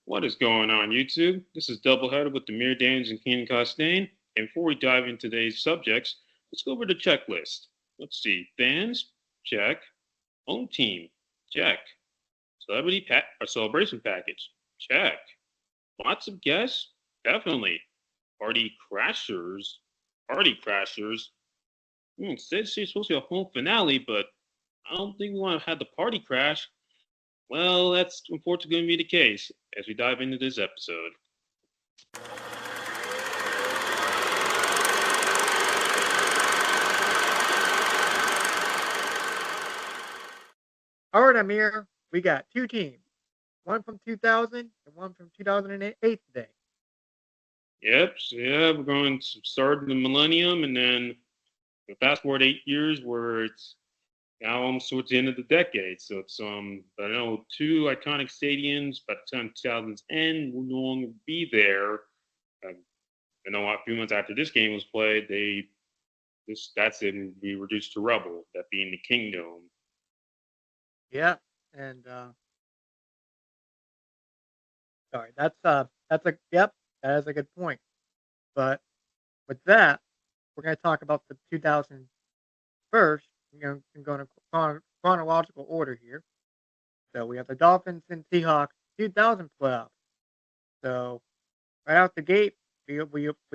What is going on, YouTube? This is Doubleheader with Amir and Keenan Costain. And before we dive into today's subjects, let's go over the checklist. Let's see. Fans, check. Home team, check. Or celebration package, check. Lots of guests, definitely. Party crashers. It says she's supposed to be a home finale, but I don't think we want to have the party crash. Well, that's unfortunately going to be the case as we dive into this episode. All right, Amir, we got two teams, one from 2000 and one from 2008 today. Yep, so yeah, we're going to start in the millennium and then fast forward 8 years where it's now almost towards the end of the decade. So it's I know two iconic stadiums by the time 2000s end will no longer be there. I know a few months after this game was played, that's it be reduced to rubble, that being the Kingdom. Yeah, and sorry, that is a good point. But with that, we're going to talk about the 2000 first. We're going to chronological order here. So we have the Dolphins and Seahawks 2000 playoffs. So right out the gate, we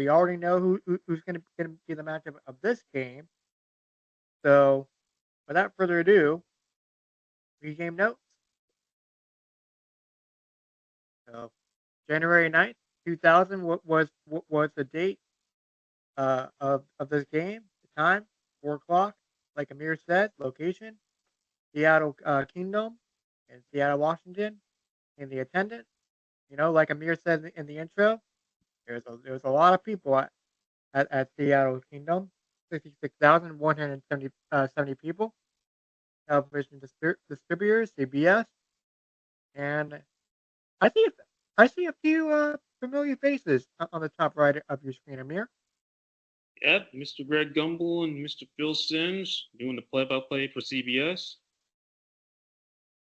already know who's going to be the matchup of this game. So without further ado, pregame notes. So January 9th, 2000 was the date of this game. The time, 4 o'clock. Like Amir said, location, Seattle Kingdom in Seattle, Washington. In the attendance, like Amir said in the intro, there was a lot of people at Seattle Kingdom, 66,170 people. Television distributors, CBS, and I see I see a few familiar faces on the top right of your screen, Amir. Yep, Mr. Greg Gumbel and Mr. Phil Sims doing the play-by-play for CBS.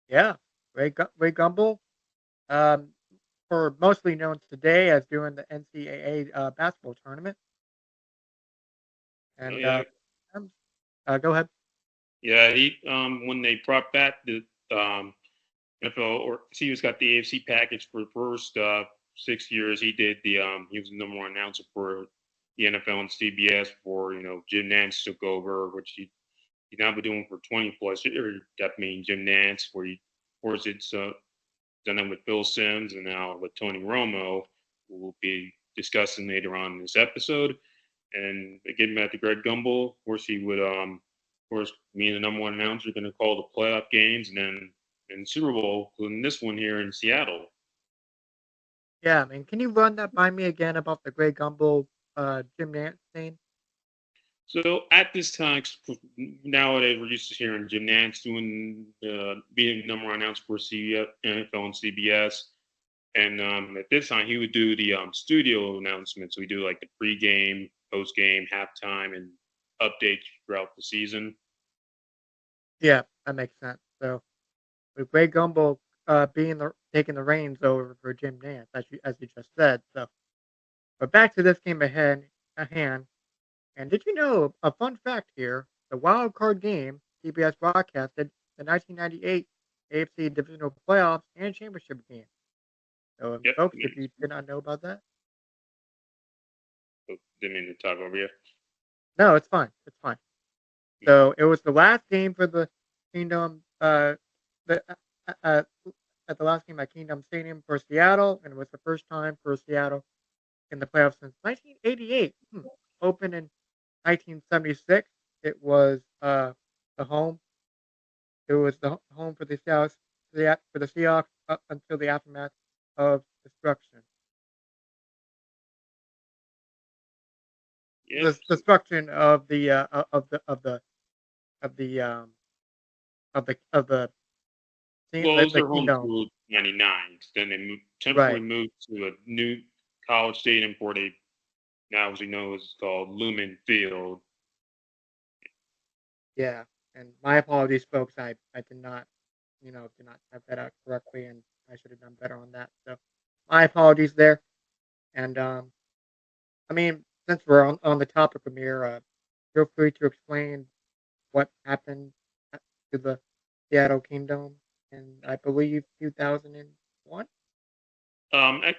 Yeah, Ray Gumbel, um, for mostly known today as doing the NCAA basketball tournament. Oh And yeah, go ahead. yeah. He when they brought back the NFL or CBS got the AFC package for the first 6 years. He did he was the number one announcer for the NFL and CBS before Jim Nance took over, which he now been doing for 20 plus years. That means Jim Nance, where he of course it's done that with Phil Sims and now with Tony Romo, who we'll be discussing later on in this episode. And getting back to Greg Gumbel, of course he would of course me and the number one announcer are going to call the playoff games and then in Super Bowl, including this one here in Seattle. Yeah, I mean, can you run that by me again about the Greg Gumbel, Jim Nance thing? So at this time, nowadays we're used to hearing Jim Nance doing being number one announcer for CBS, NFL and CBS, and at this time he would do the studio announcements. So we do like the pregame, postgame, halftime, and updates throughout the season. Yeah, that makes sense. So with Greg Gumbel taking the reins over for Jim Nance, as you just said. So, but back to this game at hand. And did you know a fun fact here? The wild card game CBS broadcasted the 1998 AFC Divisional Playoffs and Championship game. So, Yep. folks, if you did not know about that, Didn't mean to talk over you. no, it's fine. It's fine. So it was the last game for the Kingdom. The at the last game at Kingdom Stadium for Seattle, and it was the first time for Seattle in the playoffs since 1988. Opened in 1976. It was the home. It was the home for the Seahawks up until the aftermath of destruction. Yep. The destruction of the of the of the Well, it was the their home kingdom. through '99. Then they temporarily Right. moved to a new college stadium for they now, as we know, is called Lumen Field. Yeah. And my apologies, folks. I did not have that out correctly, and I should have done better on that. So, my apologies there. And I mean, since we're on the topic, Amir, feel free to explain what happened to the Seattle Kingdom in, I believe, 2001.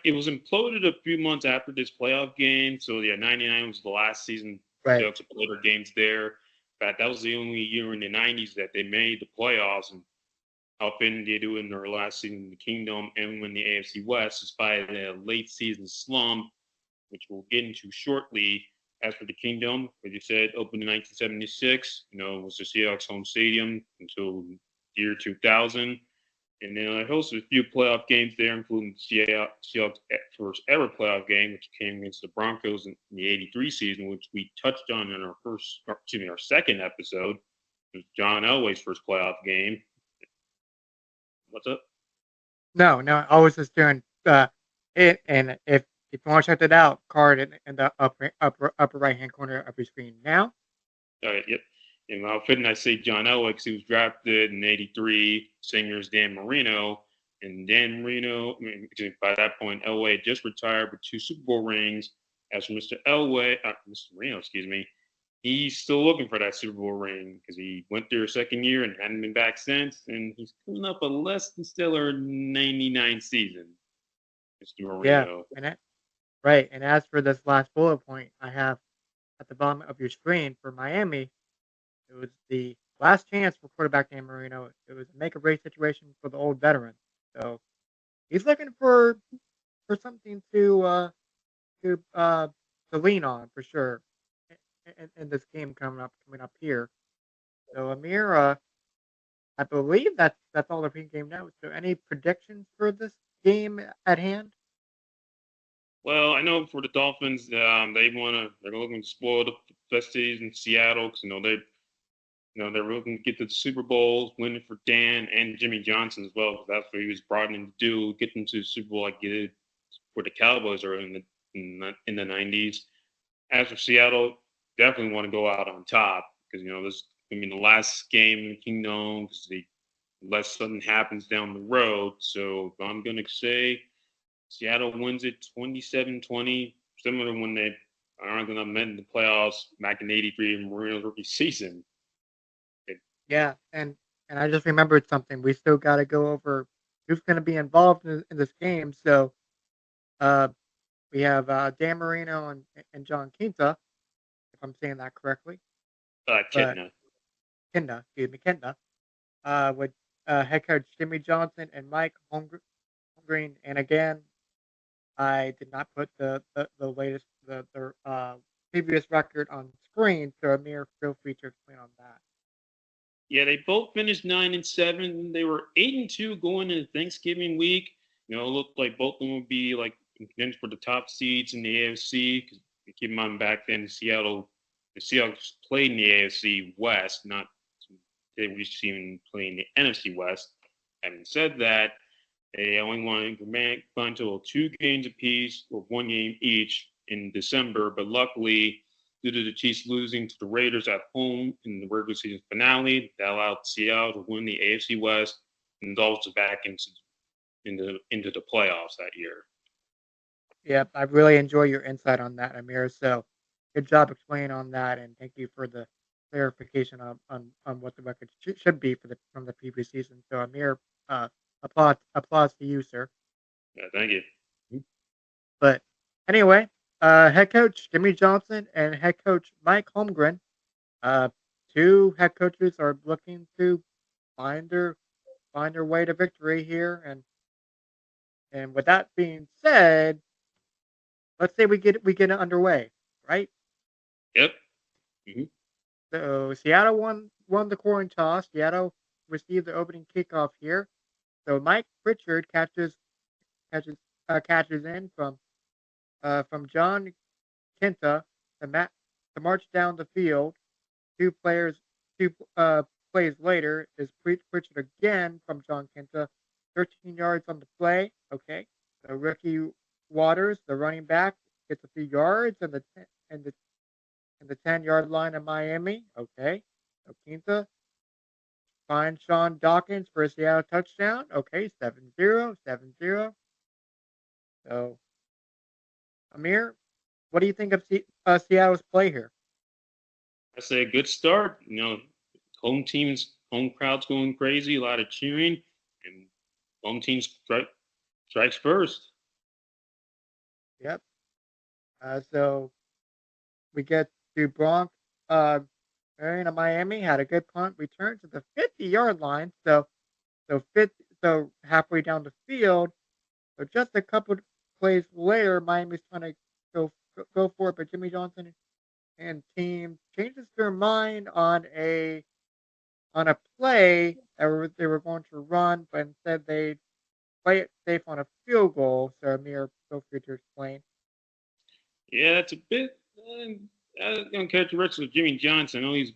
It was imploded a few months after this playoff game. So yeah, '99 was the last season Right. Seahawks played their games there. In fact, that was the only year in the '90s that they made the playoffs, and often they do in their last season in the Kingdom and win the AFC West, despite a late season slump, which we'll get into shortly. As for the Kingdom, as you said, opened in 1976. It was the Seahawks home stadium until year 2000. And then I hosted a few playoff games there, including the Seahawks' first ever playoff game, which came against the Broncos in the '83 season, which we touched on in our second episode. It was John Elway's first playoff game. What's up? No, no, I was just doing it, and if you want to check it out, card in the upper right hand corner of your screen now. Yep. And how fitting I say John Elway because he was drafted in '83. Singers Dan Marino. And Dan Marino, by that point, Elway had just retired with 2 Super Bowl rings. As for Mr. Marino, excuse me, he's still looking for that Super Bowl ring because he went through a second year and hadn't been back since. And he's coming up a less than stellar '99 season, Mr. Yeah, Marino. right. And as for this last bullet point, I have at the bottom of your screen for Miami, it was the last chance for quarterback Dan Marino. It was a make or break situation for the old veteran. So he's looking for something to to lean on for sure in this game coming up here. So Amir, I believe that's all the pregame notes. So any predictions for this game at hand? Well, I know for the Dolphins, they're looking to spoil the festivities in Seattle because they're looking to get to the Super Bowls, winning for Dan and Jimmy Johnson as well, because that's what he was brought in to do, get them to the Super Bowl like he did for the Cowboys or in the '90s. As for Seattle, definitely want to go out on top because this I mean the last game in the Kingdom because unless something happens down the road. So I'm gonna say Seattle wins it 27-20, similar to when they aren't gonna met in the playoffs back in '83 in Marino's rookie season. Yeah, and I just remembered something. We still got to go over who's going to be involved in this game. So uh, we have Dan Marino and John Quinta, if I'm saying that correctly. But Kidna. Kinda, excuse me, Kinda, with head coach Jimmy Johnson and Mike Holmgren. And again, I did not put the latest the previous record on screen. So Amir, feel free to explain on that. Yeah, they both finished 9-7. They were 8-2 going into Thanksgiving week. It looked like both of them would be like contenders for the top seeds in the AFC. Because keep in mind, back then the Seahawks played in the AFC West, not they were just even playing the NFC West. Having said that, they only wanted to go until 2 games apiece or 1 game each in December. But luckily, due to the Chiefs losing to the Raiders at home in the regular season finale, that allowed Seattle to win the AFC West and the Dolphins back into the playoffs that year. Yep, I really enjoy your insight on that, Amir. So good job explaining on that, and thank you for the clarification on what the record should be from the previous season. So Amir, applause to you, sir. Yeah, thank you. But anyway, head coach Jimmy Johnson and head coach Mike Holmgren, uh, two head coaches are looking to find their find their way to victory here. And with that being said, let's say we get it underway, right? Yep. Mm-hmm. So Seattle won the coin toss. Seattle received the opening kickoff here. So Mike Pritchard catches in from John Kinta to march down the field. Two plays later is Pritchard again from John Kinta, 13 yards on the play. Okay, so Ricky Waters, the running back, gets a few yards and the 10-yard line of Miami. Okay, so Quinta finds Sean Dawkins for a Seattle touchdown. Okay, 7-0, 7-0. So, Amir, what do you think of Seattle's play here? I say a good start. Home crowd's going crazy, a lot of cheering, and home team strikes first. Yep. So we get to Bronx. Marion of Miami had a good punt return to the 50-yard line. So halfway down the field. So just a couple plays later, Miami's trying to go for it, but Jimmy Johnson and team changes their mind on a play that they were going to run, but instead they play it safe on a field goal. So Amir, feel free to explain. Yeah, it's a bit uncharacteristic of Jimmy Johnson. I know he's a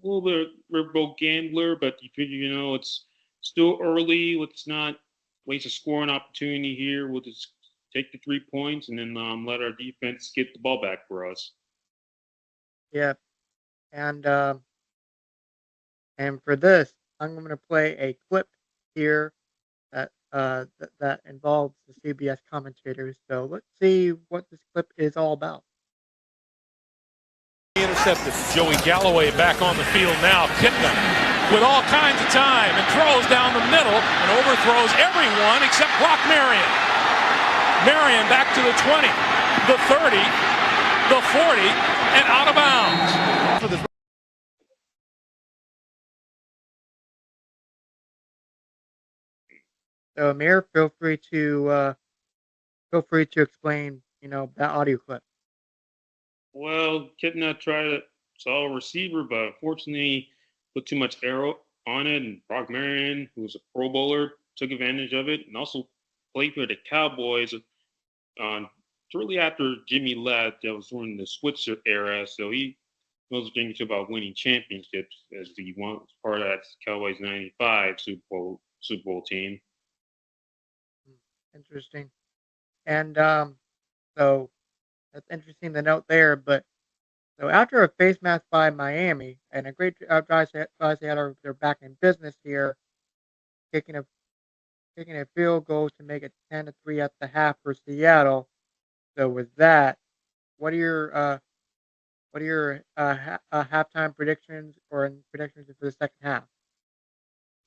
little bit of a riverboat gambler, but you figure, it's still early. Let's not waste a scoring opportunity here. We'll just take the 3 points and then let our defense get the ball back for us. Yeah, and and for this, I'm going to play a clip here that involves the CBS commentators. So let's see what this clip is all about. Intercepted. Joey Galloway back on the field now. Keenan with all kinds of time and throws down the middle and overthrows everyone except Brock Marion. Marion back to the 20, the 30, the 40, and out of bounds. So Amir, feel free to explain, that audio clip. Well, Kitna tried to saw a receiver, but unfortunately put too much arrow on it. And Brock Marion, who was a Pro Bowler, took advantage of it and also played for the Cowboys shortly after Jimmy left. That was during the Switzer era, so he knows things about winning championships as he was part of that Cowboys '95 Super Bowl team. Interesting. And so that's interesting to note there. But so after a face mask by Miami and a great guys had their back in business here, kicking a kicking a field goal to make it 10-3 at the half for Seattle. So with that, what are your halftime predictions or predictions for the second half?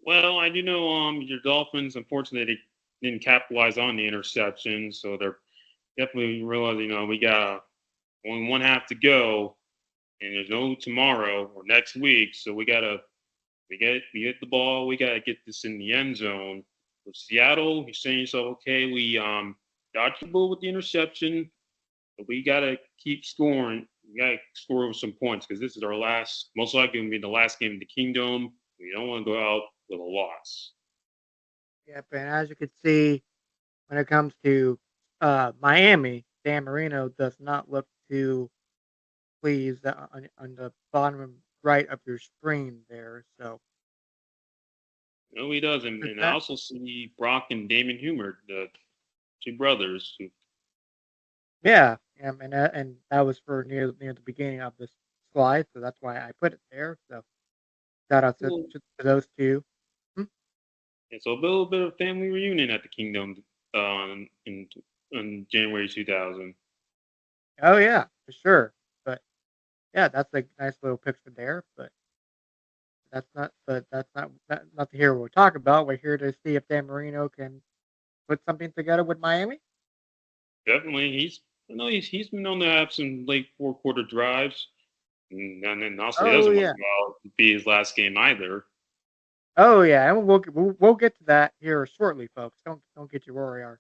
Well, I do know your Dolphins, unfortunately, they didn't capitalize on the interception, so they're definitely realizing, we got only one half to go, and there's no tomorrow or next week, so we get the ball, we gotta get this in the end zone. With Seattle, you're saying yourself, okay, we dodged the ball with the interception, but we gotta keep scoring. We gotta score with some points because this is our most likely gonna be the last game of the Kingdom. We don't want to go out with a loss. Yep, and as you can see, when it comes to Miami, Dan Marino does not look too pleased on the bottom right of your screen there. So No, he doesn't. with And I that, also see Brock and Damon Humer, the two brothers. yeah, and that was for near the beginning of this slide, so that's why I put it there. So shout out to those two. Hmm. And so a little bit of family reunion at the Kingdom in January 2000. Oh yeah, for sure. But yeah, that's a nice little picture there. But that's not the hero we're talking about. We're here to see if Dan Marino can put something together with Miami. Definitely, I know he's been known to have some late fourth quarter drives, and then also he Oh doesn't want yeah. to go out and be his last game either. Oh yeah, and we'll get to that here shortly, folks. Don't get you worried. Our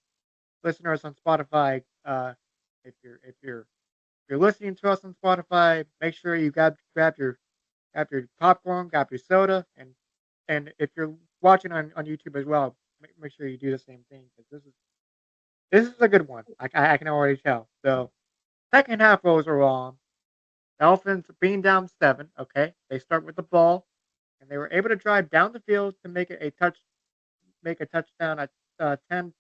listeners on Spotify, if you're listening to us on Spotify, make sure you grab your popcorn, grab your soda, and if you're watching on YouTube as well, make sure you do the same thing because this is a good one. I can already tell. So second half rolls are on. Dolphins being down 7. Okay, they start with the ball, and they were able to drive down the field to make a touchdown at 10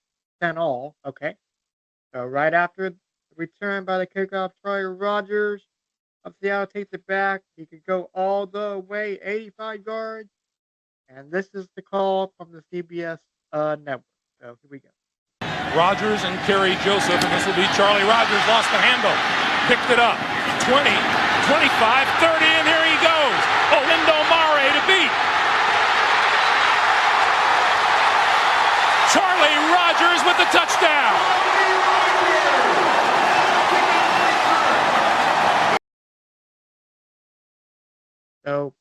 all. Okay, so right after the return by the kickoff, Troy Rogers of Seattle takes it back. He could go all the way 85 yards, and this is the call from the CBS network. So here we go. Rodgers and Kerry Joseph, and this will be Charlie Rodgers. Lost the handle. Picked it up. 20, 25, 30, and here he goes. Olindo Mare to beat. Charlie Rodgers with the touchdown. So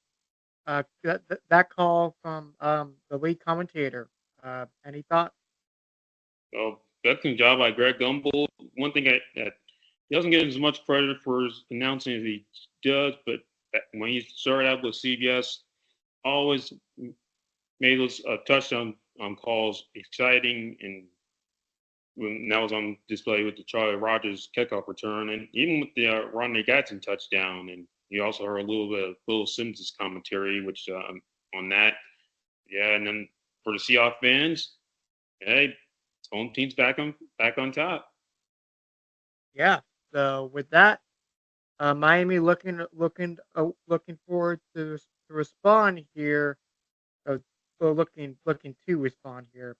that call from the lead commentator. Any thoughts? Well, excellent job by Greg Gumbel. One thing that he doesn't get as much credit for his announcing as he does, but when he started out with CBS, always made those touchdown calls exciting, and when that was on display with the Charlie Rodgers kickoff return, and even with the Rodney Gadsden touchdown, and you also heard a little bit of Bill Simmons' commentary, which on that, yeah, and then for the Seahawks fans, hey, home team's back on top. Yeah. So with that, Miami looking forward to respond here. So looking to respond here.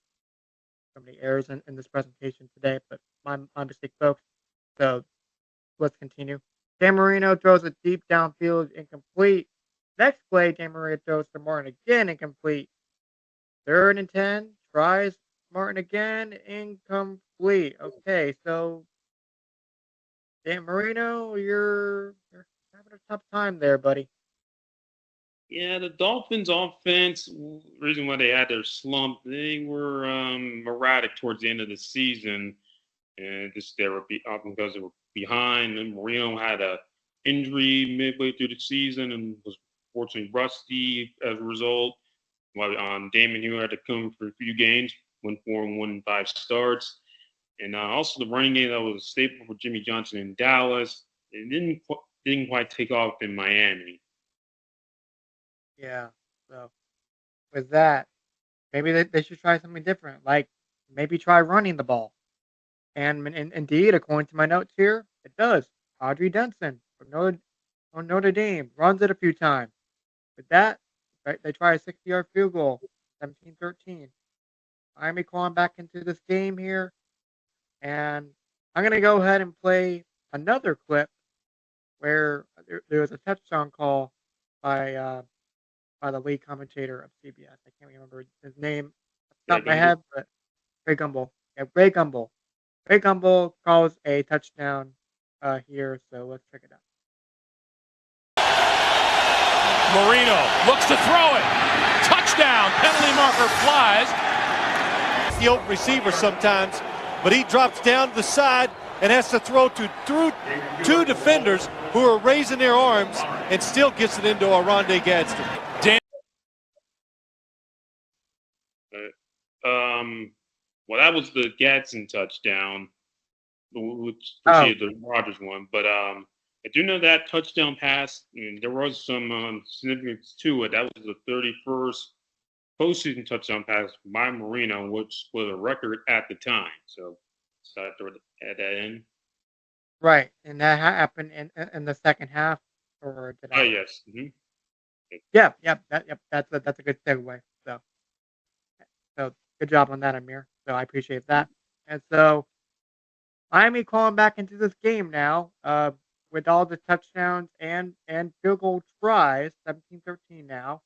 So many errors in this presentation today, but my mistake, folks. So let's continue. Dan Marino throws it deep downfield, incomplete. Next play, Dan Marino throws to Martin again, incomplete. 3rd and 10, tries Martin again, incomplete. Okay, so Dan Marino, you're having a tough time there, buddy. Yeah, the Dolphins offense, reason why they had their slump, they were erratic towards the end of the season. And they were often because they were behind. And Marino had a injury midway through the season and was fortunately rusty as a result. While Damon Hugh had to come for a few games, went 4-1 in 5 starts. And also the running game that was a staple for Jimmy Johnson in Dallas. It didn't quite take off in Miami. Yeah. So with that, maybe they should try something different. Like maybe try running the ball. And indeed, according to my notes here, it does. Audrey Denson from Notre Dame runs it a few times. With that, right, they try a 60-yard field goal, 17-13. Miami calling back into this game here. And I'm going to go ahead and play another clip where there was a touchdown call by the lead commentator of CBS. I can't remember his name off the top of my head, but Ray Gumbel. Yeah, Ray Gumbel. Ray Gumbel calls a touchdown here, so let's check it out. Marino looks to throw it. Touchdown. Penalty marker flies. The open receiver sometimes, but he drops down to the side and has to throw through 2 defenders who are raising their arms and still gets it into Rondé Gadsden. Well, that was the Gadsden touchdown, which preceded the Rodgers one. But I do know that touchdown pass, and there was some significance to it. That was the 31st postseason touchdown pass by Marino, which was a record at the time. So I have to add that in. Right, and that happened in the second half, or did I? Oh yes. Mm-hmm. Yeah. That's a good segue. So good job on that, Amir. So I appreciate that. And so Miami calling back into this game now, with all the touchdowns and field goal tries, 17-13 now.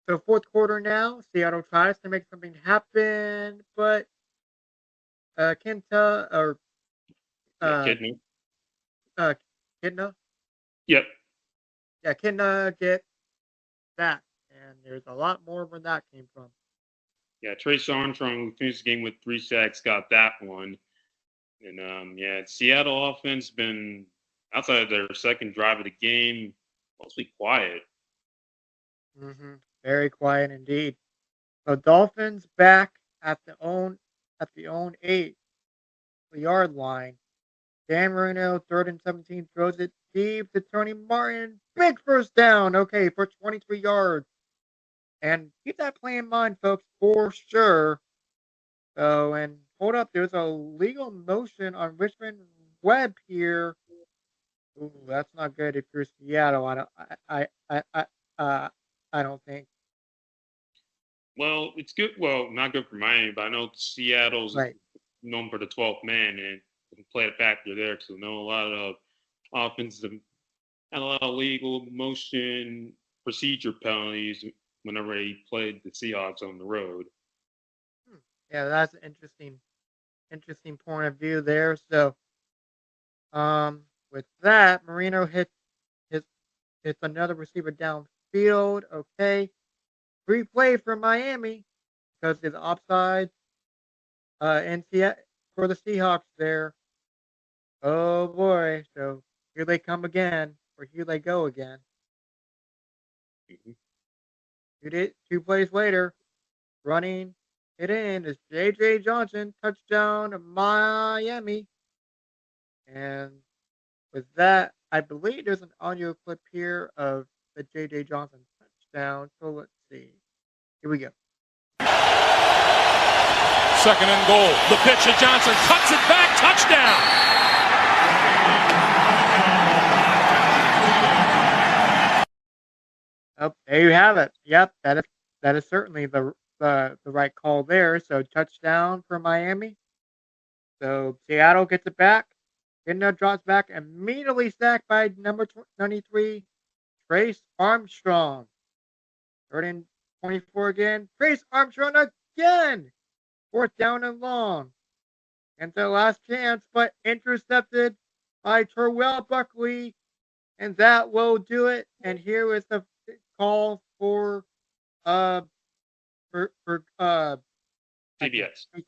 So fourth quarter now, Seattle tries to make something happen, but Kenta or Kidney. Kidna? Yep. Yeah, Kidna get that. And there's a lot more where that came from. Yeah, Trace Armstrong finished the game with 3 sacks, got that one. And Seattle offense been outside of their second drive of the game, mostly quiet. Mm-hmm. Very quiet indeed. So Dolphins back at the own 8-yard line. Dan Marino, 3rd and 17, throws it deep to Tony Martin. Big first down. Okay, for 23 yards. And keep that play in mind, folks, for sure. So, and hold up, there's a legal motion on Richmond Webb here. Ooh, that's not good if you're Seattle. I don't think. Well, it's good. Well, not good for Miami, but I know Seattle's Right. known for the 12th man and play a factor there. So I know a lot of offensive and a lot of legal motion procedure penalties whenever he played the Seahawks on the road. Yeah, that's an interesting point of view there. So, with that, Marino hits another receiver downfield. Okay, free play for Miami because it's offside. And for the Seahawks there. Oh boy! So here they come again, or here they go again. Mm-hmm. 2 plays later, running it in is J.J. Johnson, touchdown Miami. And with that, I believe there's an audio clip here of the J.J. Johnson touchdown. So let's see. Here we go. 2nd and goal. The pitch to Johnson. Cuts it back. Touchdown. Oh, there you have it. Yep, that is certainly the right call there. So touchdown for Miami. So Seattle gets it back. Kidna drops back, immediately sacked by number 93, Trace Armstrong. 3rd and 24 again. Trace Armstrong again. 4th down and long. And the last chance, but intercepted by Terrell Buckley. And that will do it. And here is the call for CBS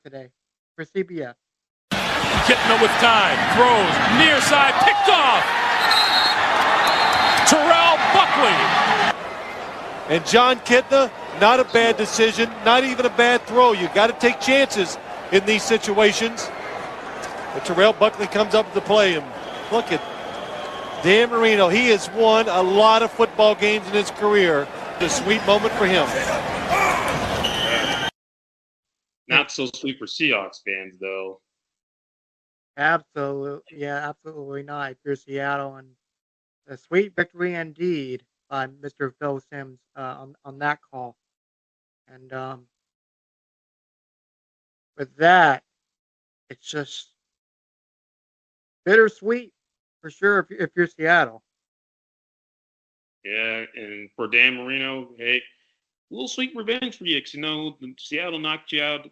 today for CBS. Kitna with time, throws, near side, picked off. Terrell Buckley. And John Kitna, not a bad decision, not even a bad throw. You got to take chances in these situations. But Terrell Buckley comes up to the play, and look at Dan Marino. He has won a lot of football games in his career. A sweet moment for him. Not so sweet for Seahawks fans, though. Absolutely not. If you're Seattle, and a sweet victory indeed by Mr. Phil Simms on that call. And with that, it's just bittersweet for sure if you're Seattle. Yeah, and for Dan Marino, hey, a little sweet revenge for you, because Seattle knocked you out in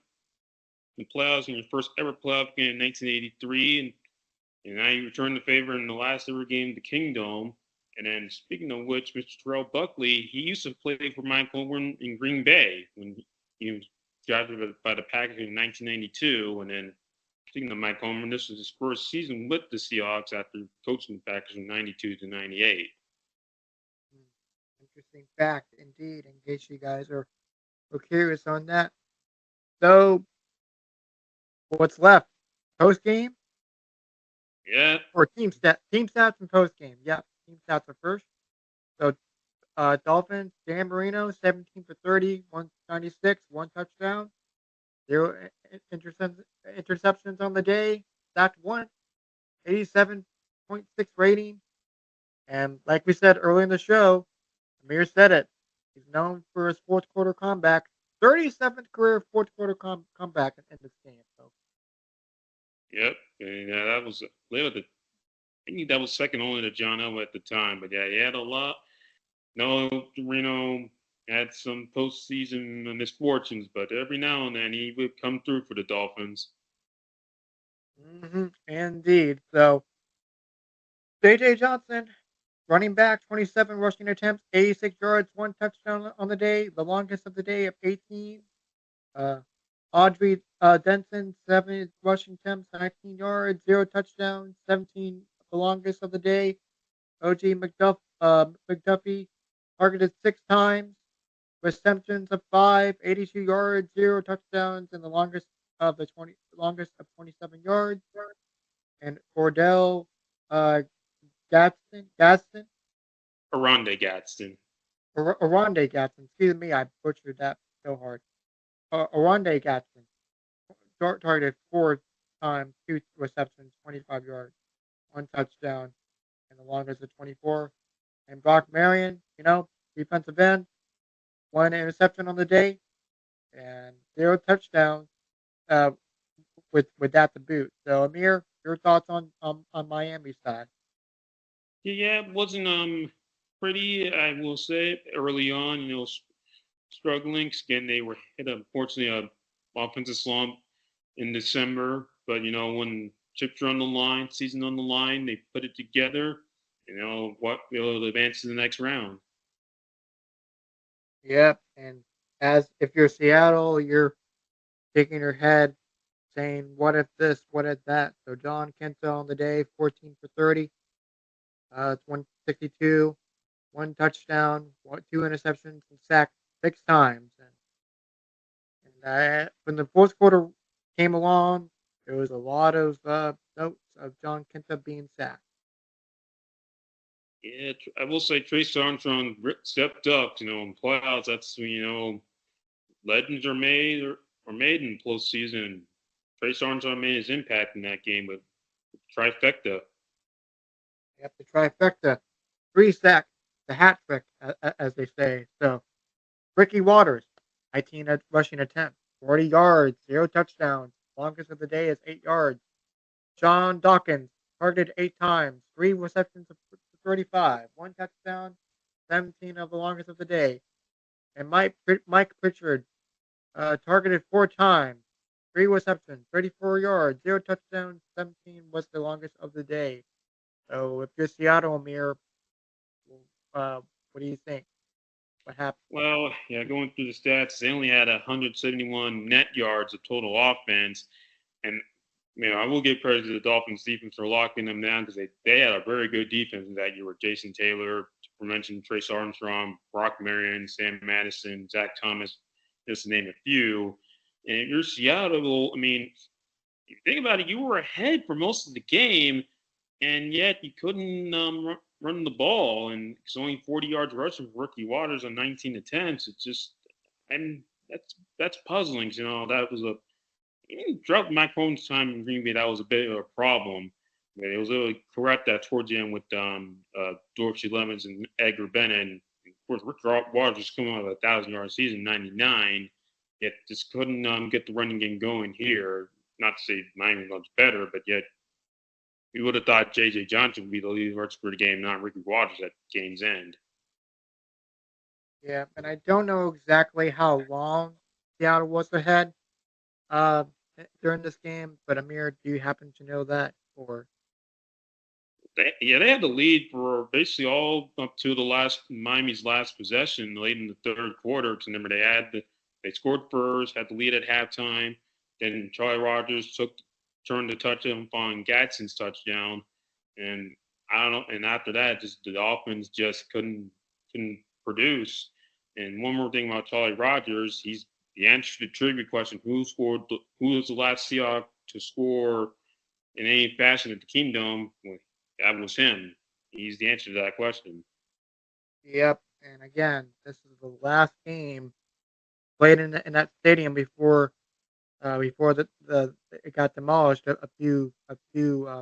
the playoffs in your first ever playoff game in 1983, and now you return the favor in the last ever game of the Kingdom. And then, speaking of which, Mr. Terrell Buckley, he used to play for Mike Holmgren in Green Bay when he was drafted by the Packers in 1992. And then, speaking of Mike Holmgren, this was his first season with the Seahawks after coaching the Packers from 92 to 98. Interesting fact, indeed, in case you guys are curious on that. So, what's left? Post game? Yeah. Or team stats and post game. Yeah, team stats are first. So, Dolphins, Dan Marino, 17 for 30, 196, 1 touchdown, 0 interceptions on the day, sacked 1, 87.6 rating. And like we said earlier in the show, Amir said it. He's known for his fourth quarter comeback. 37th career fourth quarter comeback in this game. So. Yep. And that was I think that was second only to John Elway at the time. But yeah, he had a lot. No, Reno had some postseason misfortunes, but every now and then he would come through for the Dolphins. Mm-hmm. Indeed. So, J.J. Johnson, running back, 27 rushing attempts, 86 yards, 1 touchdown on the day, the longest of the day of 18. Audrey Denson, 7 rushing attempts, 19 yards, 0 touchdowns, 17 the longest of the day. O.G. McDuffie targeted 6 times, receptions of 5, 82 yards, 0 touchdowns, and the longest of 27 yards. And Cordell Gadsden. Aronde Gadsden. Aronde Gadsden. Excuse me, I butchered that so hard. Aronde Gadsden targeted 4 times, 2 receptions, 25 yards, 1 touchdown, and the longest of 24. And Brock Marion, defensive end, 1 interception on the day, and 0 touchdowns. with that to boot. So Amir, your thoughts on Miami's side? Yeah, it wasn't pretty. I will say early on, struggling. Again, they were hit unfortunately a offensive slump in December, but when chips are on the line, season on the line, they put it together. What will advance to the next round. Yep. And as if you're Seattle, you're shaking your head, saying, "What if this? What if that?" So John Kenta on the day, 14 for 30. It's 162, one touchdown, two interceptions, and sacked 6 times. And when the fourth quarter came along, there was a lot of notes of John Kenta being sacked. Yeah, I will say Trace Armstrong stepped up. In playoffs, that's legends are made in postseason. Trace Armstrong made his impact in that game with trifecta. Yep, the trifecta, 3 sacks, the hat trick, as they say. So Ricky Waters, 19 rushing attempts, 40 yards, 0 touchdowns. Longest of the day is 8 yards. John Dawkins, targeted 8 times, 3 receptions for 35, 1 touchdown, 17 of the longest of the day. And Mike Pritchard, targeted 4 times, 3 receptions, 34 yards, 0 touchdowns, 17 was the longest of the day. So if you're Seattle, Amir, what do you think? What happened? Well, yeah, going through the stats, they only had 171 net yards of total offense, and I will give credit to the Dolphins defense for locking them down because they had a very good defense that year with Jason Taylor, to mention Trace Armstrong, Brock Marion, Sam Madison, Zach Thomas, just to name a few. And if you're Seattle, if you think about it, you were ahead for most of the game, and yet you couldn't run the ball, and it's only 40 yards rushing for Ricky Waters on 19 attempts. It's just, and that's puzzling. That was even throughout Mike Cronin's time in Green Bay, that was a bit of a problem. It was able to correct that towards the end with Dorsey Levens and Edgar Bennett. And of course, Ricky Waters was coming out of a 1,000-yard season, 99. Yet just couldn't get the running game going here. Not to say Miami was better, but yet we would have thought J.J. Johnson would be the leading rusher for the game, not Ricky Waters at game's end. Yeah, and I don't know exactly how long Seattle was ahead uh, during this game, but Amir, do you happen to know that? Or They had the lead for basically all up to Miami's last possession late in the third quarter. Because remember, they scored first, had the lead at halftime. Then Charlie Rogers turned the touchdown following Gadsden's touchdown, and I don't know. And after that, just the Dolphins just couldn't produce. And one more thing about Charlie Rogers, he's the answer to the trivia question: who was the last Seahawk to score in any fashion at the Kingdom? Well, that was him. He's the answer to that question. yep. And again, this is the last game played in that stadium before it got demolished a few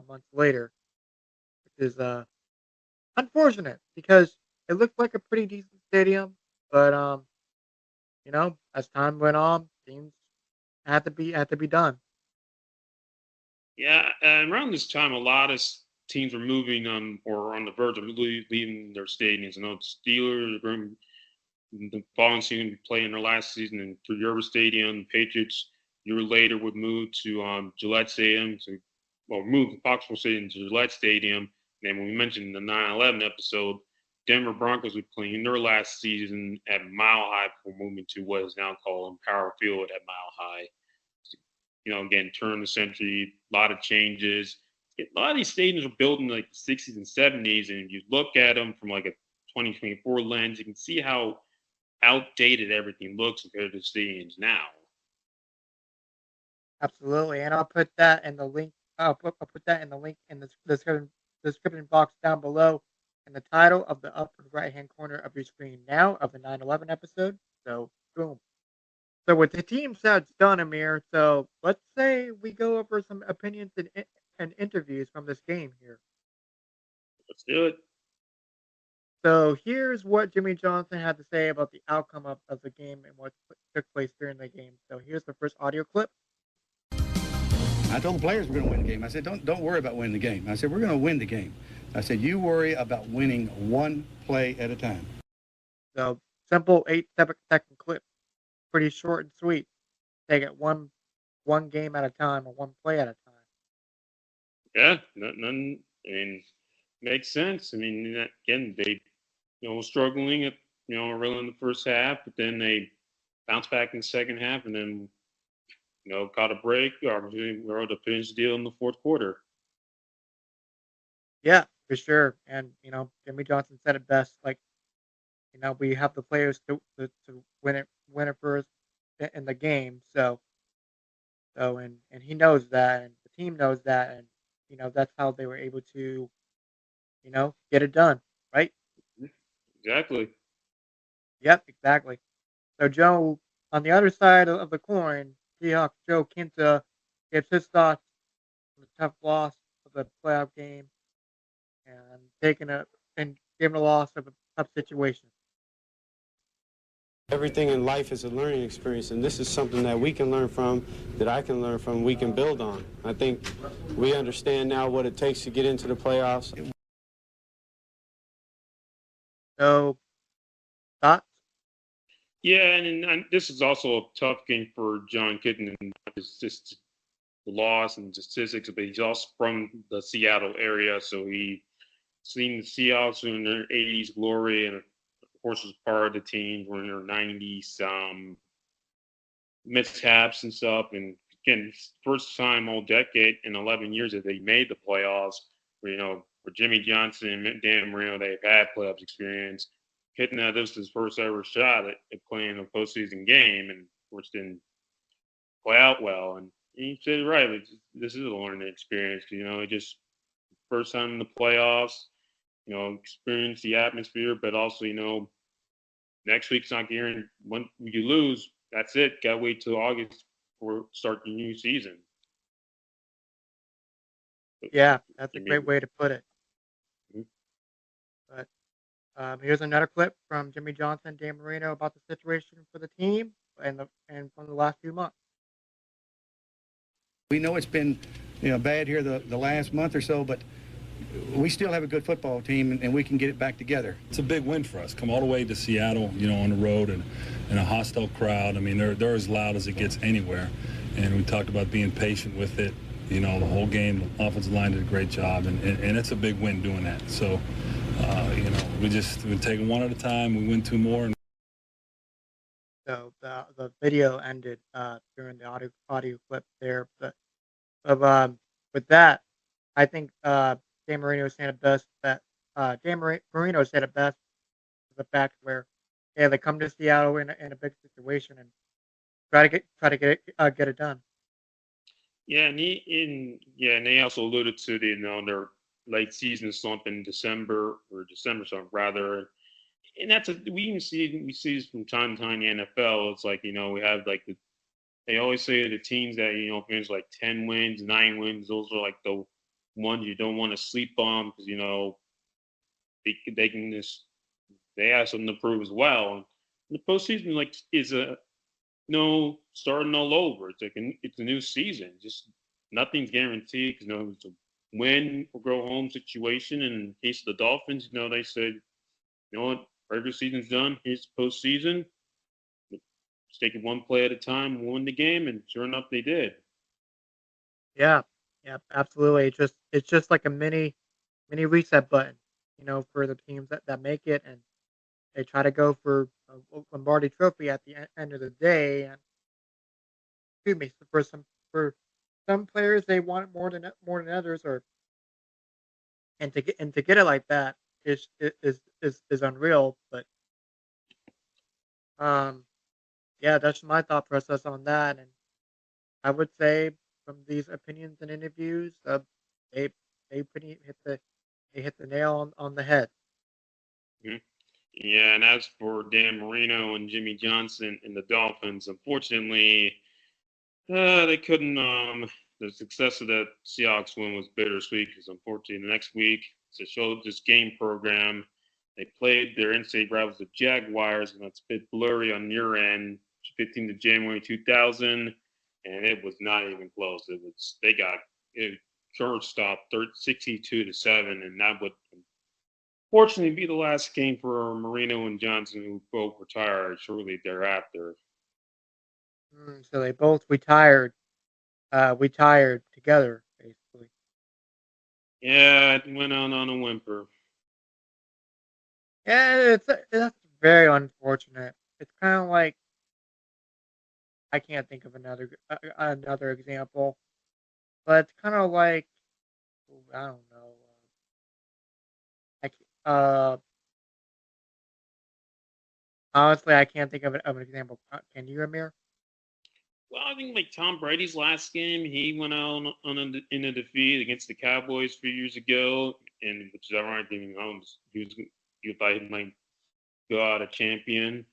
months later, which is unfortunate because it looked like a pretty decent stadium, but as time went on, things had to be done. Yeah, and around this time, a lot of teams were moving or on the verge of leaving their stadiums. I know the Steelers are going the following season to play in their last season in through Yerba Stadium. The Patriots a year later would move to Gillette Stadium. Move the Foxborough Stadium to Gillette Stadium. And when we mentioned in the 9/11 episode, Denver Broncos would play in their last season at Mile High before moving to what is now called Empower Field at Mile High. Again, turn of the century, a lot of changes. A lot of these stadiums were built in like the 60s and 70s, and if you look at them from like a 2024 lens, you can see how outdated everything looks compared to the stadiums now. Absolutely, and I'll put that in the link. I'll put that in the link in the description box down below, in the title of the upper right-hand corner of your screen now of the 9/11 episode. So, boom. So with the team stats done, Amir, so let's say we go over some opinions and interviews from this game here. Let's do it. So here's what Jimmy Johnson had to say about the outcome of the game and what took place during the game. So here's the first audio clip. I told the players we're going to win the game. I said, don't worry about winning the game. I said, we're going to win the game. I said, you worry about winning one play at a time. So simple 8-second clip, pretty short and sweet. Take it one game at a time or one play at a time. Yeah, none. I mean, makes sense. I mean, again, they struggling at really in the first half, but then they bounced back in the second half, and then caught a break or wrote a finish deal in the fourth quarter. Yeah, for sure. And Jimmy Johnson said it best. Like, we have the players to win it for us in the game. And he knows that, and the team knows that, and that's how they were able to get it done, right? Exactly. Yep, exactly. So Joe, on the other side of the coin, Seahawks Joe Quinta gives his thoughts on the tough loss of the playoff game and giving a loss of a tough situation. Everything in life is a learning experience, and this is something that we can learn from, that I can learn from, we can build on. I think we understand now what it takes to get into the playoffs. So, thoughts? Yeah, and this is also a tough game for John Kitten. It's just the loss and statistics, but he's also from the Seattle area, so he's seen the Seahawks in their 80s glory, and of course was part of the team were in their 90s mishaps and stuff. And again, first time all decade in 11 years that they made the playoffs. For Jimmy Johnson and Dan Marino, they've had playoffs experience. Hitting that, this was his first ever shot at playing a postseason game, and which didn't play out well. And he said it right. This is a learning experience. Just first time in the playoffs. Experience the atmosphere, but also next week's not guaranteed. When you lose, that's it. Got to wait till August for start the new season. Yeah, that's a great way to put it. Mm-hmm. But here's another clip from Jimmy Johnson, Dan Marino about the situation for the team and from the last few months. We know it's been bad here the last month or so, but we still have a good football team, and we can get it back together. It's a big win for us. Come all the way to Seattle, on the road and a hostile crowd. I mean, they're as loud as it gets anywhere. And we talked about being patient with it. The whole game, the offensive line did a great job, and it's a big win doing that. So, we take it one at a time. We win two more. So the video ended during the audio clip there, but with that, I think Dan Marino said it best. Marino said it best. The fact where they come to Seattle in a big situation and try to get it done. Yeah, and they also alluded to their late season slump in December slump rather, and we see this from time to time in the NFL. It's like we have like they always say the teams that finish like 10 wins, 9 wins. Those are like the ones you don't want to sleep on because they have something to prove as well. And the postseason is starting all over. It's like it's a new season. Just nothing's guaranteed because it's a win or go home situation. And in the case of the Dolphins, they said, what, regular season's done. Here's the postseason. Just take it one play at a time, win the game, and sure enough, they did. Yeah, absolutely. It's just like a mini reset button, for the teams that make it, and they try to go for a Lombardi Trophy at the end of the day. And excuse me, for some players they want it more than others, and to get it like that is unreal. But yeah, that's my thought process on that, and I would say from these opinions and interviews, they hit the nail on the head. Mm-hmm. Yeah, and as for Dan Marino and Jimmy Johnson and the Dolphins, unfortunately, they couldn't. The success of that Seahawks win was bittersweet because unfortunately, the next week to show this game program, they played their in-state rivals, the Jaguars, and that's a bit blurry on your end. 15th of January 2000. and it was not even close. They got it shortstop 62-7, and that would fortunately be the last game for Marino and Johnson, who both retired shortly thereafter. So they both retired. Retired together, basically. Yeah, it went on a whimper. Yeah, that's very unfortunate. It's kind of like I can't think of another example, but it's kind of like I don't know. Honestly, I can't think of an example. Can you, Amir? Well, I think like Tom Brady's last game, he went out in a defeat against the Cowboys a few years ago, and which is ironic. He thought he might go out a champion.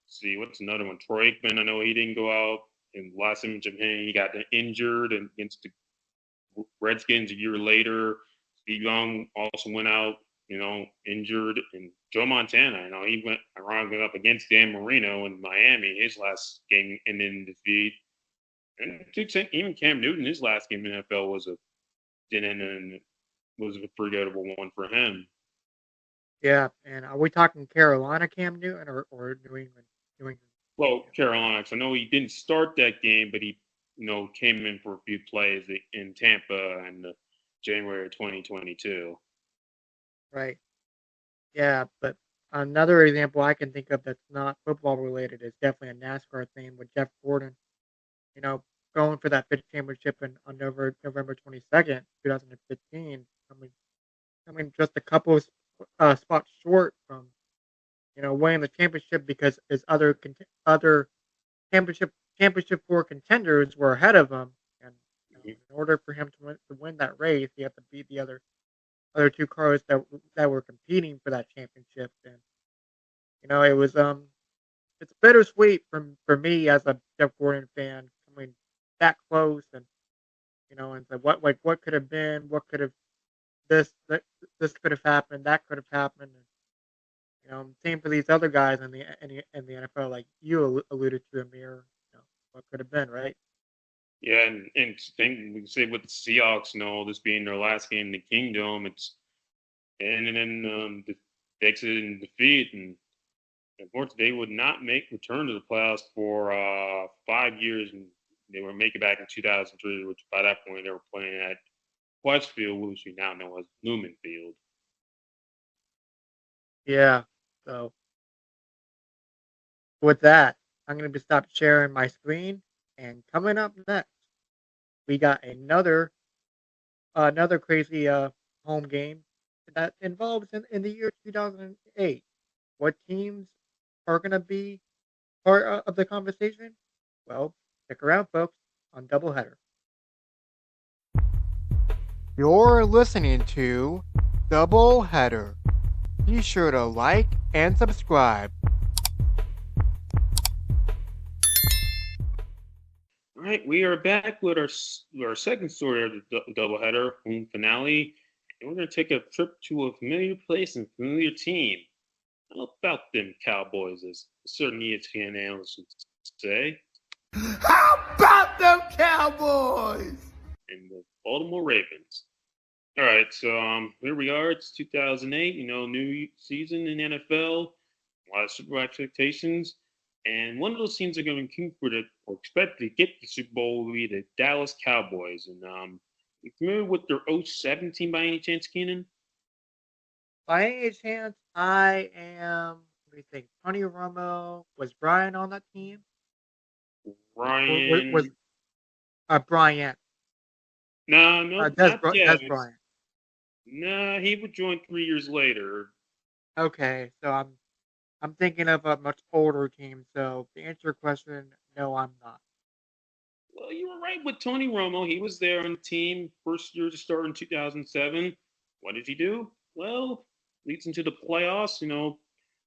See, what's another one? Troy Aikman. I know he didn't go out. And last image of him, he got injured against the Redskins a year later. Steve Young also went out, injured. And Joe Montana, he went ironically up against Dan Marino in Miami, his last game, and in defeat. And to extent, even Cam Newton, his last game in the NFL was a forgettable one for him. Yeah, and are we talking Carolina Cam Newton or New England? New England. Well, Carolina. I know he didn't start that game, but he, came in for a few plays in Tampa in January 2022. Right. Yeah, but another example I can think of that's not football related is definitely a NASCAR thing with Jeff Gordon. Going for that fifth championship on November 22nd, 2015. I mean, just a couple of spots short from winning the championship because his other championship four contenders were ahead of him, and in order for him to win that race, he had to beat the other two cars that were competing for that championship. And it was it's bittersweet for me as a Jeff Gordon fan coming that close, and and so what could have been, what could have this could have happened, that could have happened. And, same for these other guys in the NFL, like you alluded to, Amir. What could have been, right? Yeah, and thing we can say with the Seahawks, this being their last game in the Kingdom, and then the exit in defeat, and unfortunately they would not return to the playoffs for 5 years, and they were making back in 2003, which by that point they were playing at Westfield, which we now know as Lumen Field. Yeah. So with that, I'm going to stop sharing my screen, and coming up next, we got another crazy home game that involves in the year 2008. What teams are going to be part of the conversation? Well, stick around, folks, on Doubleheader. You're listening to Doubleheader. Be sure to like and subscribe. All right, we are back with our second story of the doubleheader, home finale, and we're going to take a trip to a familiar place and familiar team. How about them Cowboys, as certain ESPN analysts would say? How about them Cowboys? And the Baltimore Ravens. All right, so here we are. It's 2008. New season in NFL. A lot of Super Bowl expectations. And one of those teams that are going to compete or expect to get the Super Bowl will be the Dallas Cowboys. And you familiar with their 07 team by any chance, Keenan? By any chance, I am. Let me think. Tony Romo, was Brian on that team? Brian was Bryant. No, That's not yet. Bryant. No, he would join 3 years later. Okay, so I'm thinking of a much older team. So to answer your question, no, I'm not. Well, you were right with Tony Romo. He was there on the team first year to start in 2007. What did he do? Well, leads into the playoffs.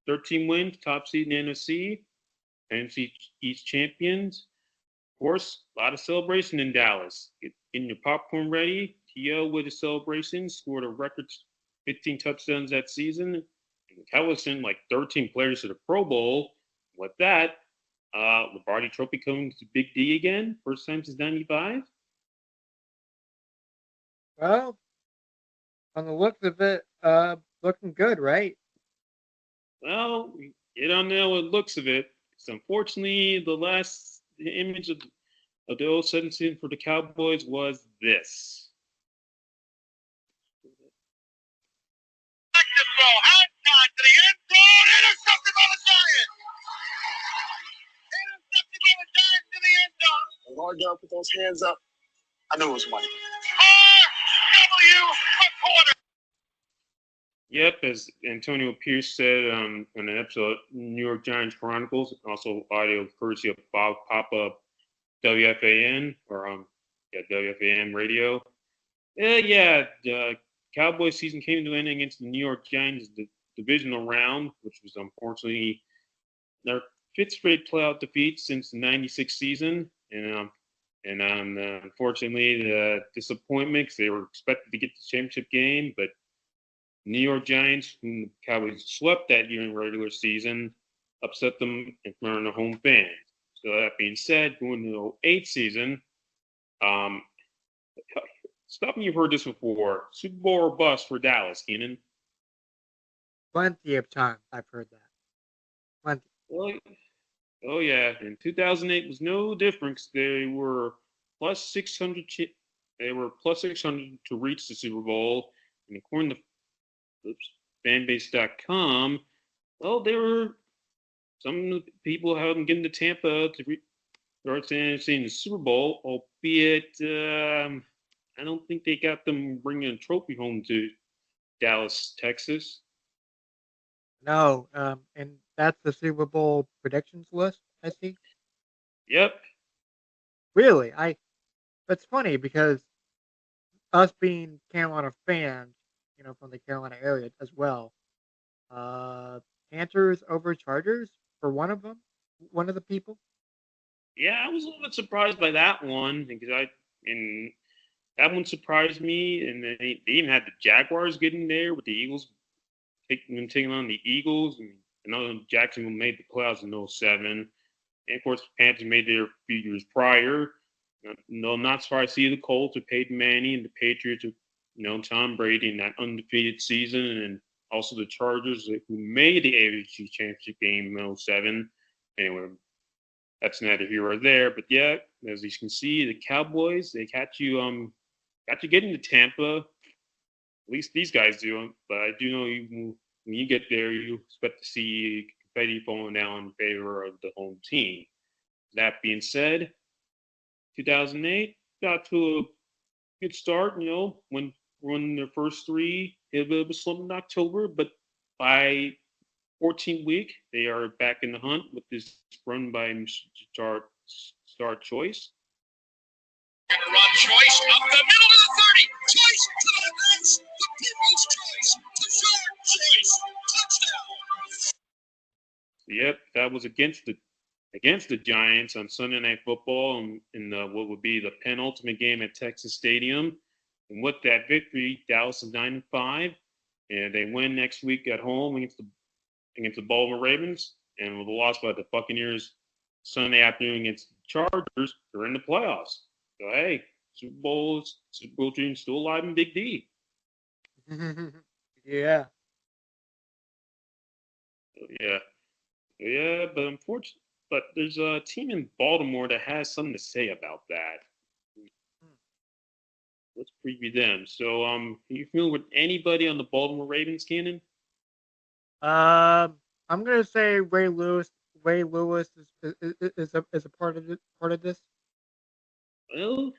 13 wins, top seed in the NFC East champions. Of course, a lot of celebration in Dallas. Getting your popcorn ready. T.O. with a celebration, scored a record 15 touchdowns that season. And Cowboys sent like 13 players to the Pro Bowl. With that, Lombardi Trophy coming to Big D again, first time since '95. Well, on the looks of it, looking good, right? Well, you don't know what looks of it. Because unfortunately, the last image of the 07 season for the Cowboys was this. To the end zone, intercepted by the Giants. Intercepted by the Giants to the end zone. Hard down, put those hands up. I knew it was money. R.W. reporter. Yep, as Antonio Pierce said on an episode of New York Giants Chronicles, also audio courtesy of Bob Papa WFAN WFAN radio. Cowboys season came to an end against the New York Giants, the divisional round, which was unfortunately their fifth straight playoff defeat since the '96 season, and unfortunately the disappointment because they were expected to get the championship game, but New York Giants, whom the Cowboys swept that year in regular season, upset them in front of the home fans. So that being said, going to the '08 season, stuff you've heard this before. Super Bowl or bust for Dallas, Keenan. Plenty of times I've heard that. Plenty. Well, oh yeah, and 2008 was no different. They were plus 600. They were plus 600 to reach the Super Bowl, and according to fanbase.com, well, they were some people have them getting to Tampa to start seeing the Super Bowl, albeit I don't think they got them bringing a trophy home to Dallas, Texas. No, and that's the Super Bowl predictions list, I see. Yep. Really, that's funny because us being Carolina fans, from the Carolina area as well, Panthers over Chargers for one of the people. Yeah, I was a little bit surprised by that one because that one surprised me, and they even had the Jaguars getting there with the Eagles taking on the Eagles. And I know Jacksonville made the playoffs in '07. And of course, the Panthers made there a few years prior. No, I'm not surprised to see the Colts with Peyton Manning and the Patriots with Tom Brady in that undefeated season, and also the Chargers who made the AFC Championship game in '07. Anyway, that's neither here or there. But yeah, as you can see, the Cowboys, they got you getting to Tampa. At least these guys do. But I do know when you get there, you expect to see confetti falling down in favor of the home team. That being said, 2008 got to a good start. When won their first three, hit a bit of a slump in October, but by 14th week, they are back in the hunt with this run by Star Choice. Run Choice up the middle to the 30. Choice to the Reds. The people's choice. To Short Choice. Touchdown. Yep, that was against the Giants on Sunday Night Football in what would be the penultimate game at Texas Stadium. And with that victory, Dallas is 9-5, and they win next week at home against the Baltimore Ravens. And with a loss by the Buccaneers Sunday afternoon against the Chargers, they're in the playoffs. So hey, Super Bowl dream still alive in Big D. Yeah. Yeah, but unfortunately, there's a team in Baltimore that has something to say about that. Let's preview them. So, are you familiar with anybody on the Baltimore Ravens, Cannon? I'm gonna say Ray Lewis. Ray Lewis is a part of this. Well,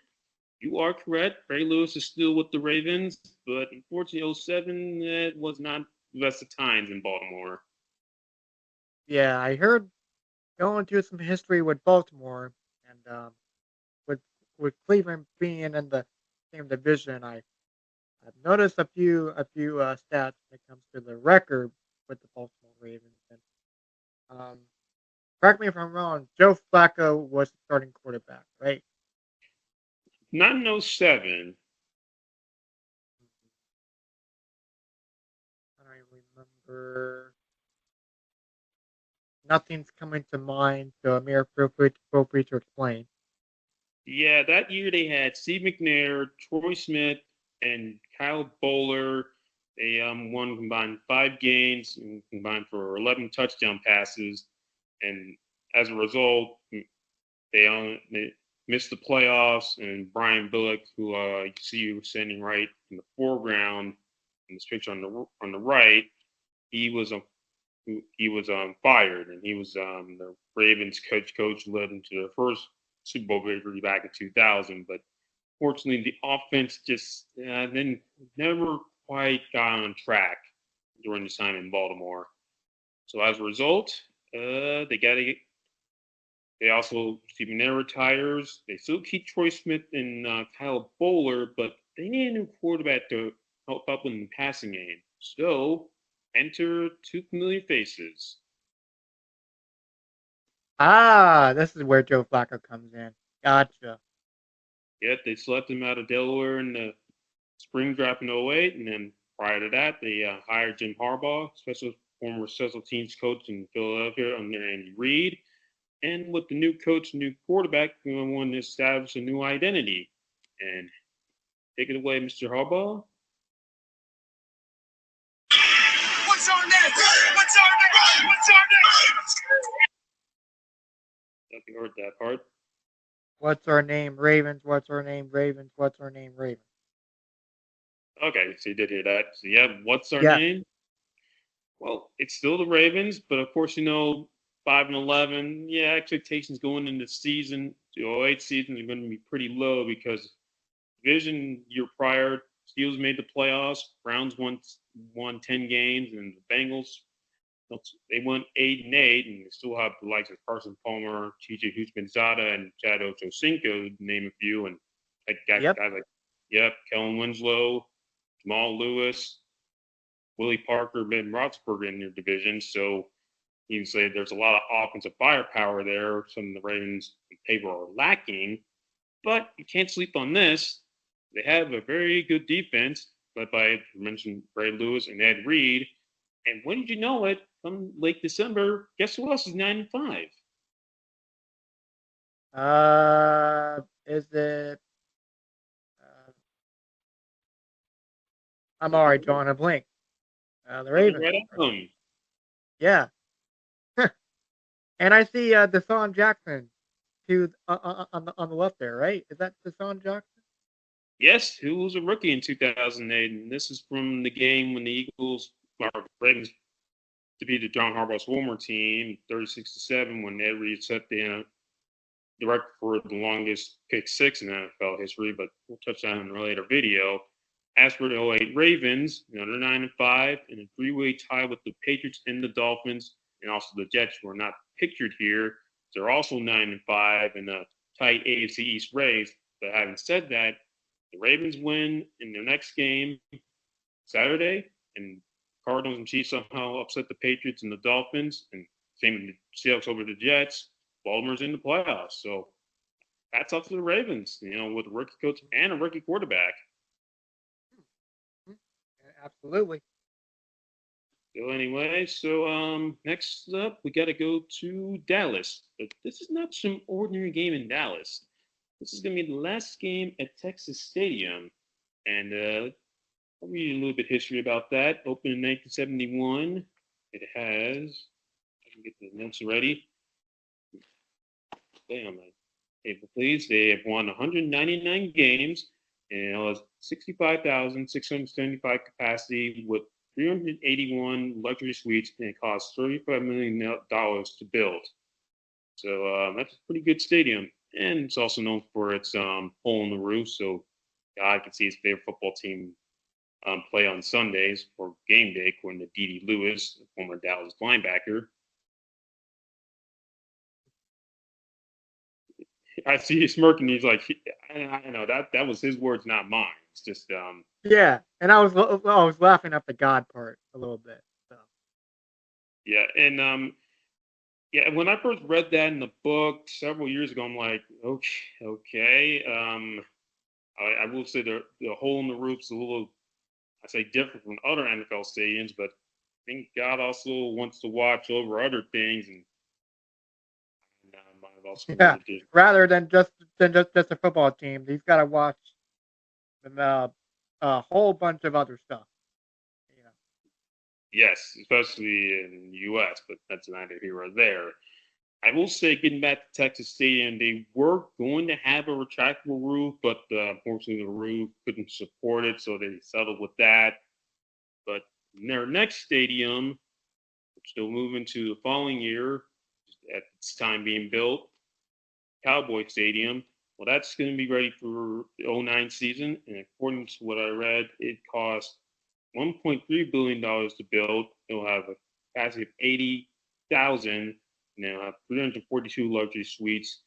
you are correct. Ray Lewis is still with the Ravens, but unfortunately, '07 that was not the best of times in Baltimore. Yeah, I heard going through some history with Baltimore and with Cleveland being in the same division, I've noticed a few stats when it comes to the record with the Baltimore Ravens. And correct me if I'm wrong, Joe Flacco was the starting quarterback, right? Not in '07. I remember. Nothing's coming to mind. So Amir, feel free to explain. Yeah, that year they had Steve McNair, Troy Smith, and Kyle Bowler. They won combined 5 games and combined for 11 touchdown passes. And as a result, they missed the playoffs. And Brian Billick, who you see you standing right in the foreground in this picture on the right, he was fired, and he was the Ravens coach led into their first Super Bowl victory back in 2000. But fortunately, the offense just then never quite got on track during this time in Baltimore. So as a result, they also Stephen Air retires. They still keep Troy Smith and Kyle Bowler, but they need a new quarterback to help out in the passing game. So enter two familiar faces. This is where Joe Flacco comes in. Gotcha. Yet they selected him out of Delaware in the spring draft in 08, and then prior to that, they hired Jim Harbaugh, former special teams coach in Philadelphia under Andy Reid. And with the new coach, new quarterback, we want to establish a new identity. And take it away, Mr. Harbaugh. What's our name? What's our name? What's our name? Nothing heard that part. What's our name? Ravens. What's our name? Ravens. What's our name? Ravens. Okay, so you did hear that. So yeah, what's our Yeah. name? Well, it's still the Ravens, but of course, 5-11. Yeah, expectations going into the season, the 08 season, are going to be pretty low because division year prior, Steelers made the playoffs. Browns won 10 games, and the Bengals they went 8-8, and they still have the likes of Carson Palmer, T.J. Houshmandzadeh, and Chad Ochocinco, to name a few, and guys like Kellen Winslow, Jamal Lewis, Willie Parker, Ben Roethlisberger in their division. So you can say there's a lot of offensive firepower there. Some of the Ravens on paper are lacking, but you can't sleep on this. They have a very good defense led by, I mentioned, Ray Lewis and Ed Reed. And when did you know it? Come late December, guess who else is 9-5? Is it? I'm already drawing a blank. The Ravens. Right at them. Yeah. And I see Deshaun Jackson to on the left there, right? Is that Deshaun Jackson? Yes, who was a rookie in 2008, and this is from the game when the Ravens defeated John Harbaugh's former team, 36-7, when Ed Reed set the record for the longest pick six in NFL history. But we'll touch on in a later video. As for the 08 Ravens, they're 9-5 in a three-way tie with the Patriots and the Dolphins, and also the Jets, who are not pictured here. They're also 9-5 in a tight AFC East race. But having said that, the Ravens win in their next game Saturday, and Cardinals and Chiefs somehow upset the Patriots and the Dolphins, and same with the Seahawks over the Jets. Baltimore's in the playoffs. So that's up to the Ravens, with a rookie coach and a rookie quarterback. Absolutely. So anyway, next up, we got to go to Dallas. But this is not some ordinary game in Dallas. This is going to be the last game at Texas Stadium. And I'll read you a little bit of history about that. Opened in 1971. It has, I can get the notes ready. Stay on my table, please. They have won 199 games, and it has 65,675 capacity with 381 luxury suites, and it costs $35 million to build. So that's a pretty good stadium. And it's also known for its hole in the roof, so God can see his favorite football team play on Sundays for game day, according to D.D. Lewis, a former Dallas linebacker. I see you smirking. He's like, I know that was his words, not mine. It's just Yeah, and I was laughing at the God part a little bit. So. Yeah, and when I first read that in the book several years ago, I'm like, okay. I will say the hole in the roof's a little, I say, different from other NFL stadiums, but I think God also wants to watch over other things, and also Yeah, rather than just a football team, he's got to watch a whole bunch of other stuff. You know. yes, especially in the U.S., but that's neither here or there. I will say, getting back to Texas Stadium, they were going to have a retractable roof, but unfortunately the roof couldn't support it, so they settled with that. But in their next stadium, still moving to the following year, at this time being built, Cowboy Stadium. Well, that's going to be ready for the '09 season, and according to what I read, it cost $1.3 billion to build. It'll have a capacity of 80,000. Now have 342 luxury suites,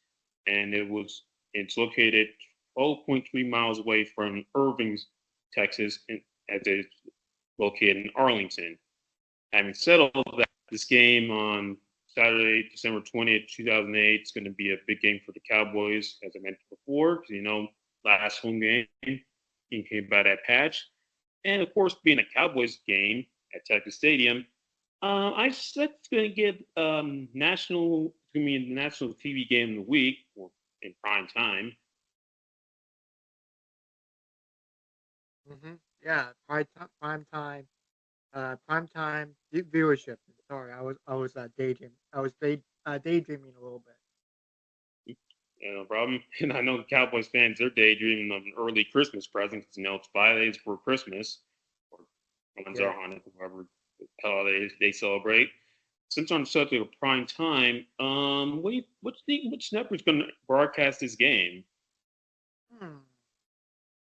and it's located 12.3 miles away from Irving, Texas, as it's located in Arlington. Having said all that, this game on Saturday, December 20th, 2008, is going to be a big game for the Cowboys, as I mentioned before, because, last home game, he came by that patch. And, of course, being a Cowboys game at Texas Stadium, I said it's going to get national TV game of the week, or in prime time. Mm-hmm. Yeah, prime time. Prime time viewership. Sorry, I was daydreaming. Daydreaming a little bit. Yeah, no problem. And I know the Cowboys fans, they're daydreaming of an early Christmas present because it's 5 days before Christmas, or Kwanzaa, Hanukkah, whatever holidays they celebrate. Since on the subject of prime time, what do you think? Which network's going to broadcast this game?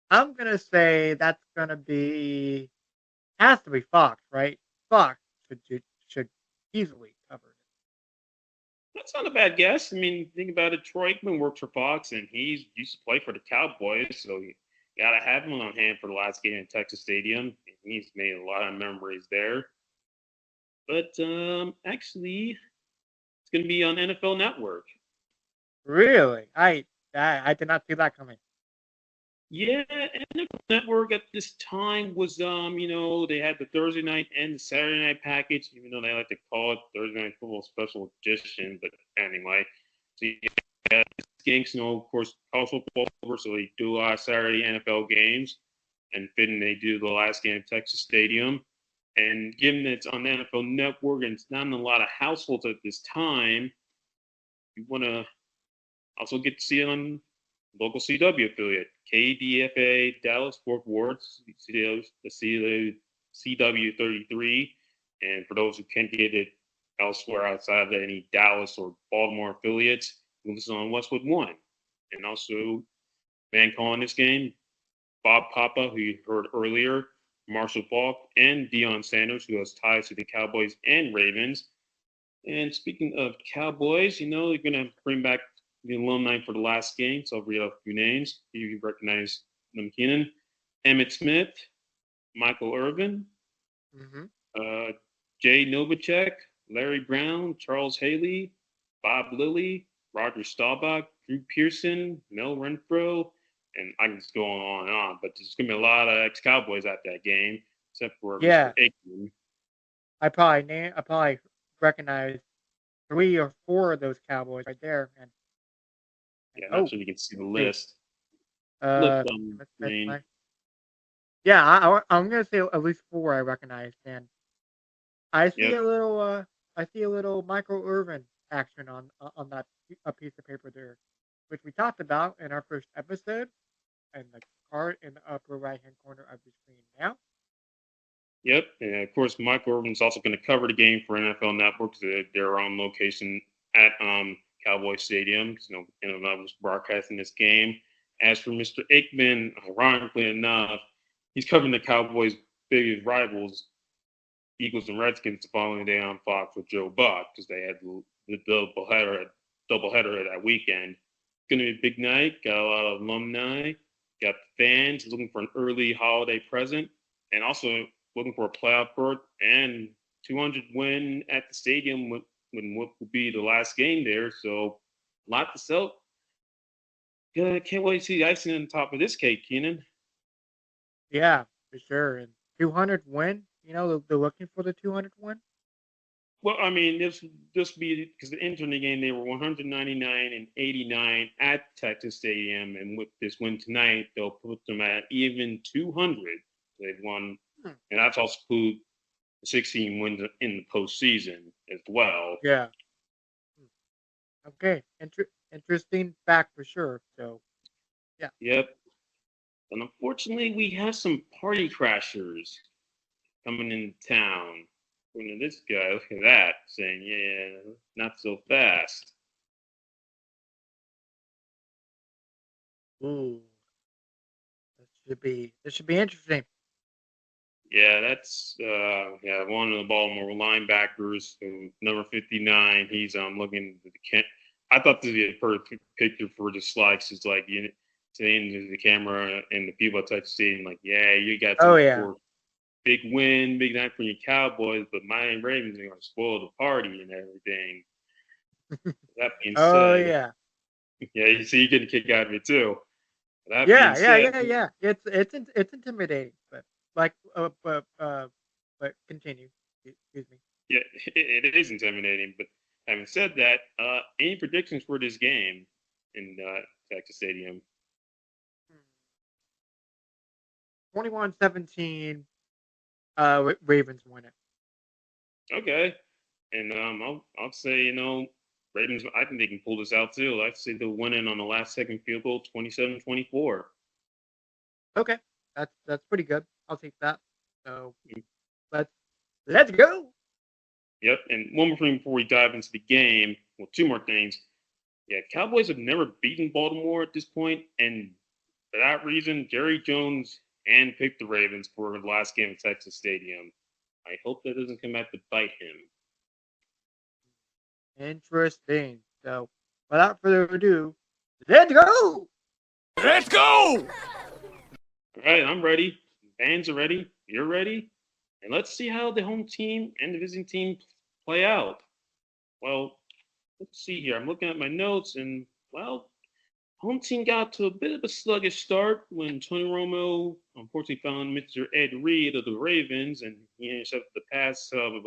I'm gonna say that's gonna be has to be Fox, right? Fox should easily cover it. That's not a bad guess. I mean, think about it. Troy Aikman works for Fox, and he used to play for the Cowboys, so you gotta have him on hand for the last game in Texas Stadium. He's made a lot of memories there. But actually, it's gonna be on NFL Network. Really? I did not see that coming. Yeah, NFL Network at this time was they had the Thursday night and the Saturday night package, even though they like to call it Thursday Night Football Special Edition. But anyway, so yeah, this game's of course, college football over, so they do a lot of Saturday NFL games, and fitting they do the last game at Texas Stadium. And given that it's on the NFL Network and it's not in a lot of households at this time, you want to also get to see it on local CW affiliate, KDFA Dallas Fort Worth, the CW 33. And for those who can't get it elsewhere outside of any Dallas or Baltimore affiliates, you listen on Westwood One. And also, man calling this game, Bob Papa, who you heard earlier, Marshall Faulk, and Deion Sanders, who has ties to the Cowboys and Ravens. And speaking of Cowboys, they're going to bring back the alumni for the last game, so I'll read off a few names. You recognize Amir Keenan, Emmett Smith, Michael Irvin, Jay Novacek, Larry Brown, Charles Haley, Bob Lilly, Roger Staubach, Drew Pearson, Mel Renfro, and I can just go on and on. But there's going to be a lot of ex-Cowboys at that game, except for Mr. Aikman. I probably recognize 3 or 4 of those Cowboys right there, and yeah, I'm not sure you can see the list. Yeah, I'm gonna say at least 4 I recognize, and I see a little Michael Irvin action on that a piece of paper there, which we talked about in our first episode, and the card in the upper right hand corner of the screen now. Yep, and of course Michael Irvin's also going to cover the game for NFL Network. They're on location at Cowboy Stadium. NFL was broadcasting this game. As for Mr. Aikman, ironically enough, he's covering the Cowboys' biggest rivals, Eagles and Redskins, the following day on Fox with Joe Buck, because they had the doubleheader that weekend. It's going to be a big night. Got a lot of alumni. Got fans looking for an early holiday present, and also looking for a playoff berth and 200 win at the stadium when what will be the last game there. So a lot to sell. Can't wait to see the icing on top of this cake, Keenan. Yeah, for sure. And 200 win. They're looking for the 200 win. Well, I mean, this be because the entering the game they were 199 and 89 at Texas Stadium, and with this win tonight, they'll put them at even 200. They've won, and that's also include 16 wins in the postseason as well. Yeah. Okay. Interesting fact for sure. So, yeah. Yep. And unfortunately, we have some party crashers coming into town. According to this guy, look at that, saying, "Yeah, not so fast." Ooh. This should be interesting. Yeah, that's one of the Baltimore linebackers, number 59. He's looking at the I thought this would be a perfect picture for the slides. It's like saying to the camera and the people at Texas Stadium, like, "Yeah, you got some big win, big night for your Cowboys, but my Ravens are going to spoil the party and everything." That being said, yeah, you see, you get a kick out of it too. That being said, yeah. It's intimidating, but continue. Excuse me. Yeah, it is intimidating. But having said that, any predictions for this game in Texas Stadium? 21-17. Ravens win it. Okay, and I'll say Ravens. I think they can pull this out too. I'd say they'll win it on the last second field goal, 27-24. Okay, that's pretty good. I'll take that. So let's go. Yep, and one more thing before we dive into the game. Well, two more things. Yeah, Cowboys have never beaten Baltimore at this point, and for that reason, Jerry Jones handpicked the Ravens for the last game at Texas Stadium. I hope that doesn't come back to bite him. Interesting. So, without further ado, let's go. Let's go! All right, I'm ready. Fans are ready. You're ready. And let's see how the home team and the visiting team play out. Well, let's see here. I'm looking at my notes, and, well, home team got to a bit of a sluggish start when Tony Romo unfortunately found Mr. Ed Reed of the Ravens, and he intercepted the pass of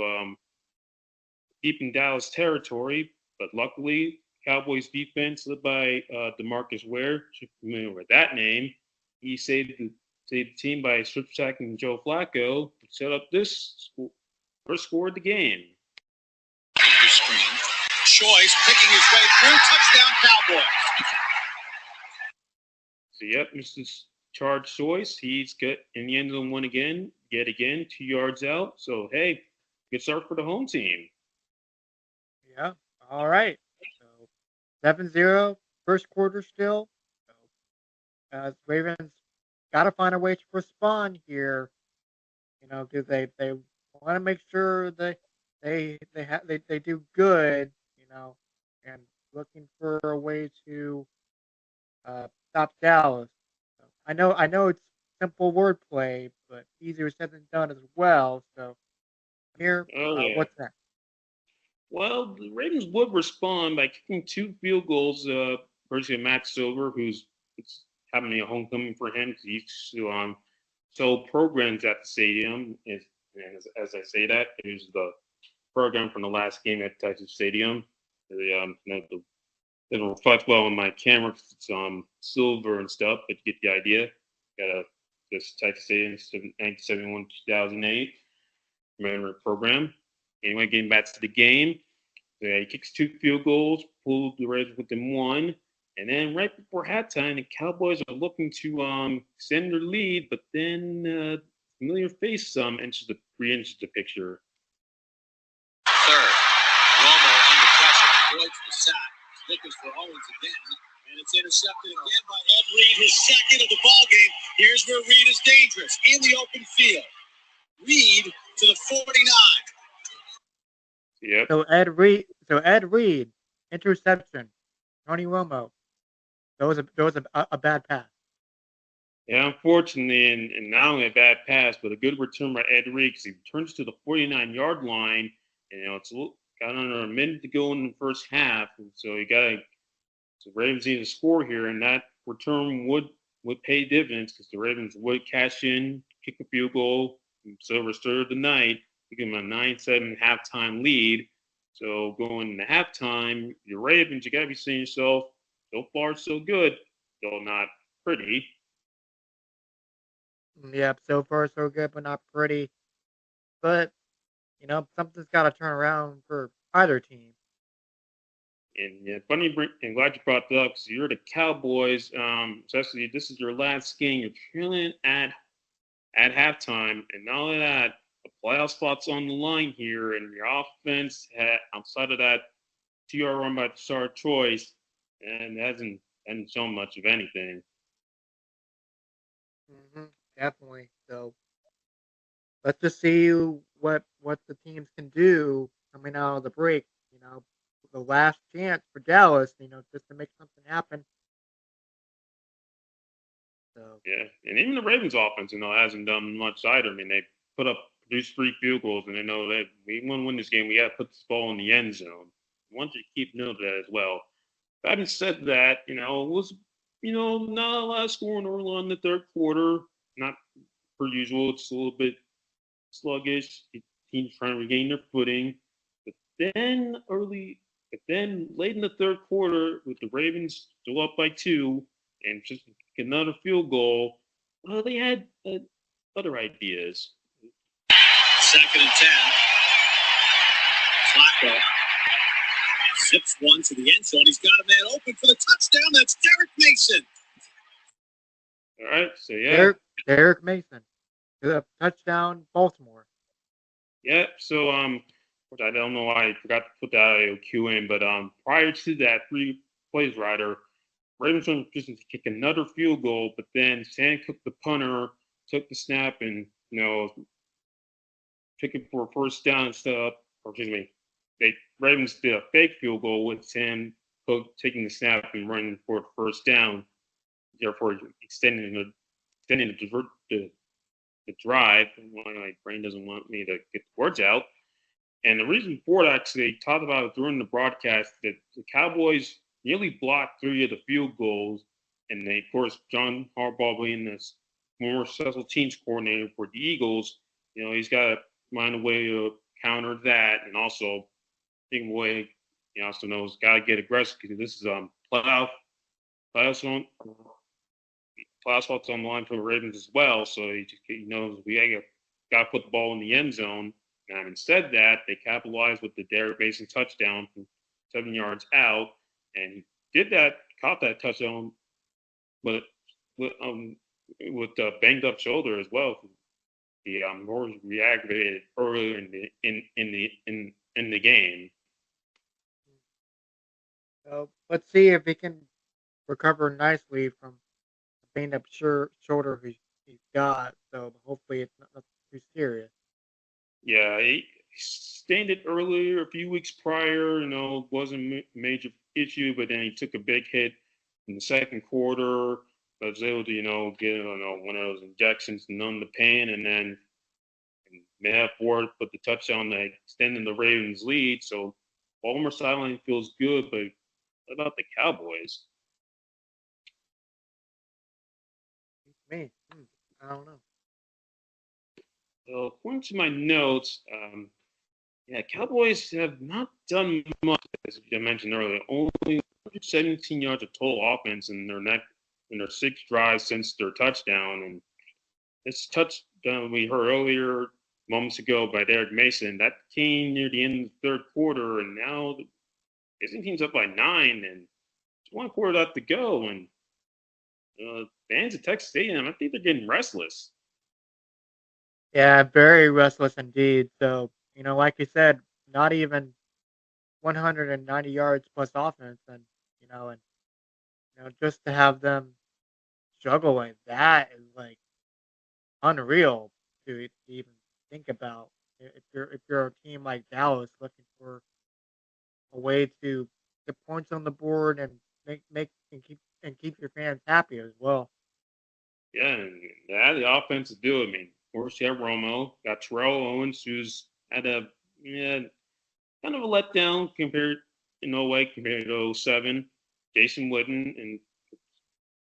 deep in Dallas territory. But luckily, Cowboys defense led by DeMarcus Ware, you're familiar with that name, he saved the team by strip sacking Joe Flacco to set up this first score of the game. Choice picking his way through, touchdown Cowboys. So, yep, Mr. Charge Choice, he's got in the end zone yet again, 2 yards out. So, hey, good start for the home team. Yeah. All right. So 7-0, first quarter still. So, Ravens got to find a way to respond here. Because they want to make sure they do good. And looking for a way to stop Dallas. So I know it's simple wordplay, but easier said than done as well. So here, what's next? Well, the Ravens would respond by kicking 2 field goals. Versus Matt Silver, who's having a homecoming for him because he's so programs at the stadium. And as I say that, it was the program from the last game at Texas Stadium. It doesn't reflect well on my camera because it's silver and stuff, but you get the idea. Got this Texas Stadium 1971 2008 commemorative program. Anyway, getting back to the game, he kicks 2 field goals, pulled the Ravens within 1, and then right before halftime, the Cowboys are looking to extend their lead, but then familiar face re-enters the picture. Third, Romo under pressure, avoids the sack, looking for Owens again, and it's intercepted again by Ed Reed, his second of the ball game. Here's where Reed is dangerous in the open field. Reed to the 49. Yep. So Ed Reed, interception. Tony Romo. That was a bad pass. Yeah, unfortunately, and not only a bad pass, but a good return by Ed Reed because he returns to the 49-yard line, and it's got under a minute to go in the first half, and so the Ravens need to score here, and that return would pay dividends because the Ravens would cash in, kick a field goal, and so restore the night. You give them a 9-7 halftime lead. So going into halftime, your Ravens, you got to be saying to yourself, so far so good, though not pretty. Yep, so far so good, but not pretty. But something's got to turn around for either team. And yeah, funny, and glad you brought that up because you're the Cowboys. Especially this is your last game. You're trailing at halftime, and not only that, the playoff spot's on the line here, and your offense outside of that 2-yard run by Star Choice, and hasn't shown much of anything. Definitely. So let's just see what the teams can do coming out of the break. The last chance for Dallas. Just to make something happen. So Yeah, and even the Ravens offense, hasn't done much either. I mean, they produced 3 field goals, and they know that we want to win this game. We got to put this ball in the end zone. I want you to keep note of that as well. Having said that, it was, not a lot of scoring early on in the third quarter. Not per usual. It's a little bit sluggish. Teams trying to regain their footing. But then late in the third quarter, with the Ravens still up by 2 and just another field goal, they had other ideas. 2nd and 10. Flacco zips one to the end zone. He's got a man open for the touchdown. That's Derek Mason. All right, so yeah. Derek Mason. Touchdown, Baltimore. Yeah, so which I don't know why I forgot to put that IOQ in, but prior to that 3 plays rider, Ravens were just to kick another field goal, but then Sam Cook, the punter, took the snap and took it for a first down instead. Ravens did a fake field goal with Sam Cook taking the snap and running for a first down, therefore extending the drive. My brain doesn't want me to get the words out. And the reason for that, actually, they talked about it during the broadcast, that the Cowboys nearly blocked 3 of the field goals. And they, of course, John Harbaugh being this more special teams coordinator for the Eagles, he's got to find a way to counter that. And also, think way, he also knows got to get aggressive because this is playoff spots on the line for the Ravens as well. So he knows we got to put the ball in the end zone. And having said that, they capitalized with the Derek Mason touchdown from 7 yards out, and he did that, caught that touchdown, but with a banged up shoulder as well. The more re-aggravated earlier in the game. So let's see if he can recover nicely from the banged up shoulder he's got. So hopefully it's not too serious. Yeah, he stained it earlier, a few weeks prior. Wasn't a major issue, but then he took a big hit in the second quarter. I was able to, get one of those injections to numb the pain, and then Ford put the touchdown that extended the Ravens' lead. So Baltimore sideline feels good, but what about the Cowboys? Me, I don't know. So according to my notes, Cowboys have not done much, as I mentioned earlier. Only 117 yards of total offense in their 6 drives since their touchdown. And this touchdown we heard earlier moments ago by Derek Mason, that came near the end of the third quarter, and now the team's up by 9, and it's 1 quarter left to go. And fans at Texas A&M, I think they're getting restless. Yeah, very restless indeed. So, like you said, not even 190 yards plus offense, and just to have them struggle like that is like unreal to even think about. If you're a team like Dallas looking for a way to get points on the board and keep your fans happy as well. Yeah, and the offense to do it. I mean, of course, you have Romo, got Terrell Owens, who's had a kind of a letdown compared to 07. Jason Witten and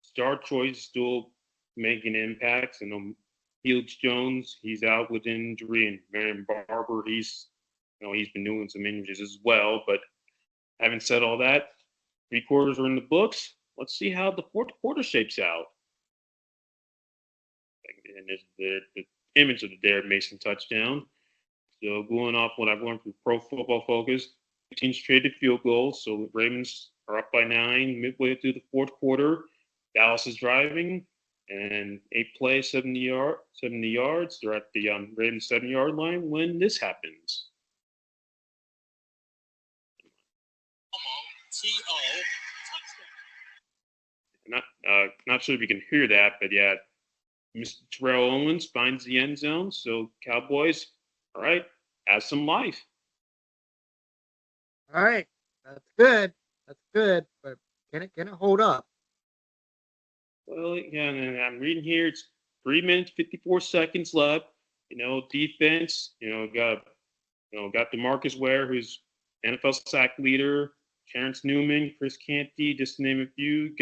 Star Choice still making impacts, and Felix Jones, he's out with injury, and Marion Barber, he's been doing some injuries as well. But having said all that, 3 quarters are in the books. Let's see how the fourth quarter shapes out. And there's the image of the Derek Mason touchdown. So going off what I've learned from Pro Football Focus, teams traded field goals. So the Ravens are up by 9 midway through the fourth quarter. Dallas is driving, and 8 plays, 70 yards. They're at the Ravens 7-yard line when this happens. Not sure if you can hear that, but yeah, Mr. Terrell Owens finds the end zone. So Cowboys, all right, have some life. All right, that's good. That's good, but can it hold up? Well, yeah, and I'm reading here. It's 3 minutes 54 seconds left. Defense. Got DeMarcus Ware, who's NFL sack leader. Terrence Newman, Chris Canty, just to name a few.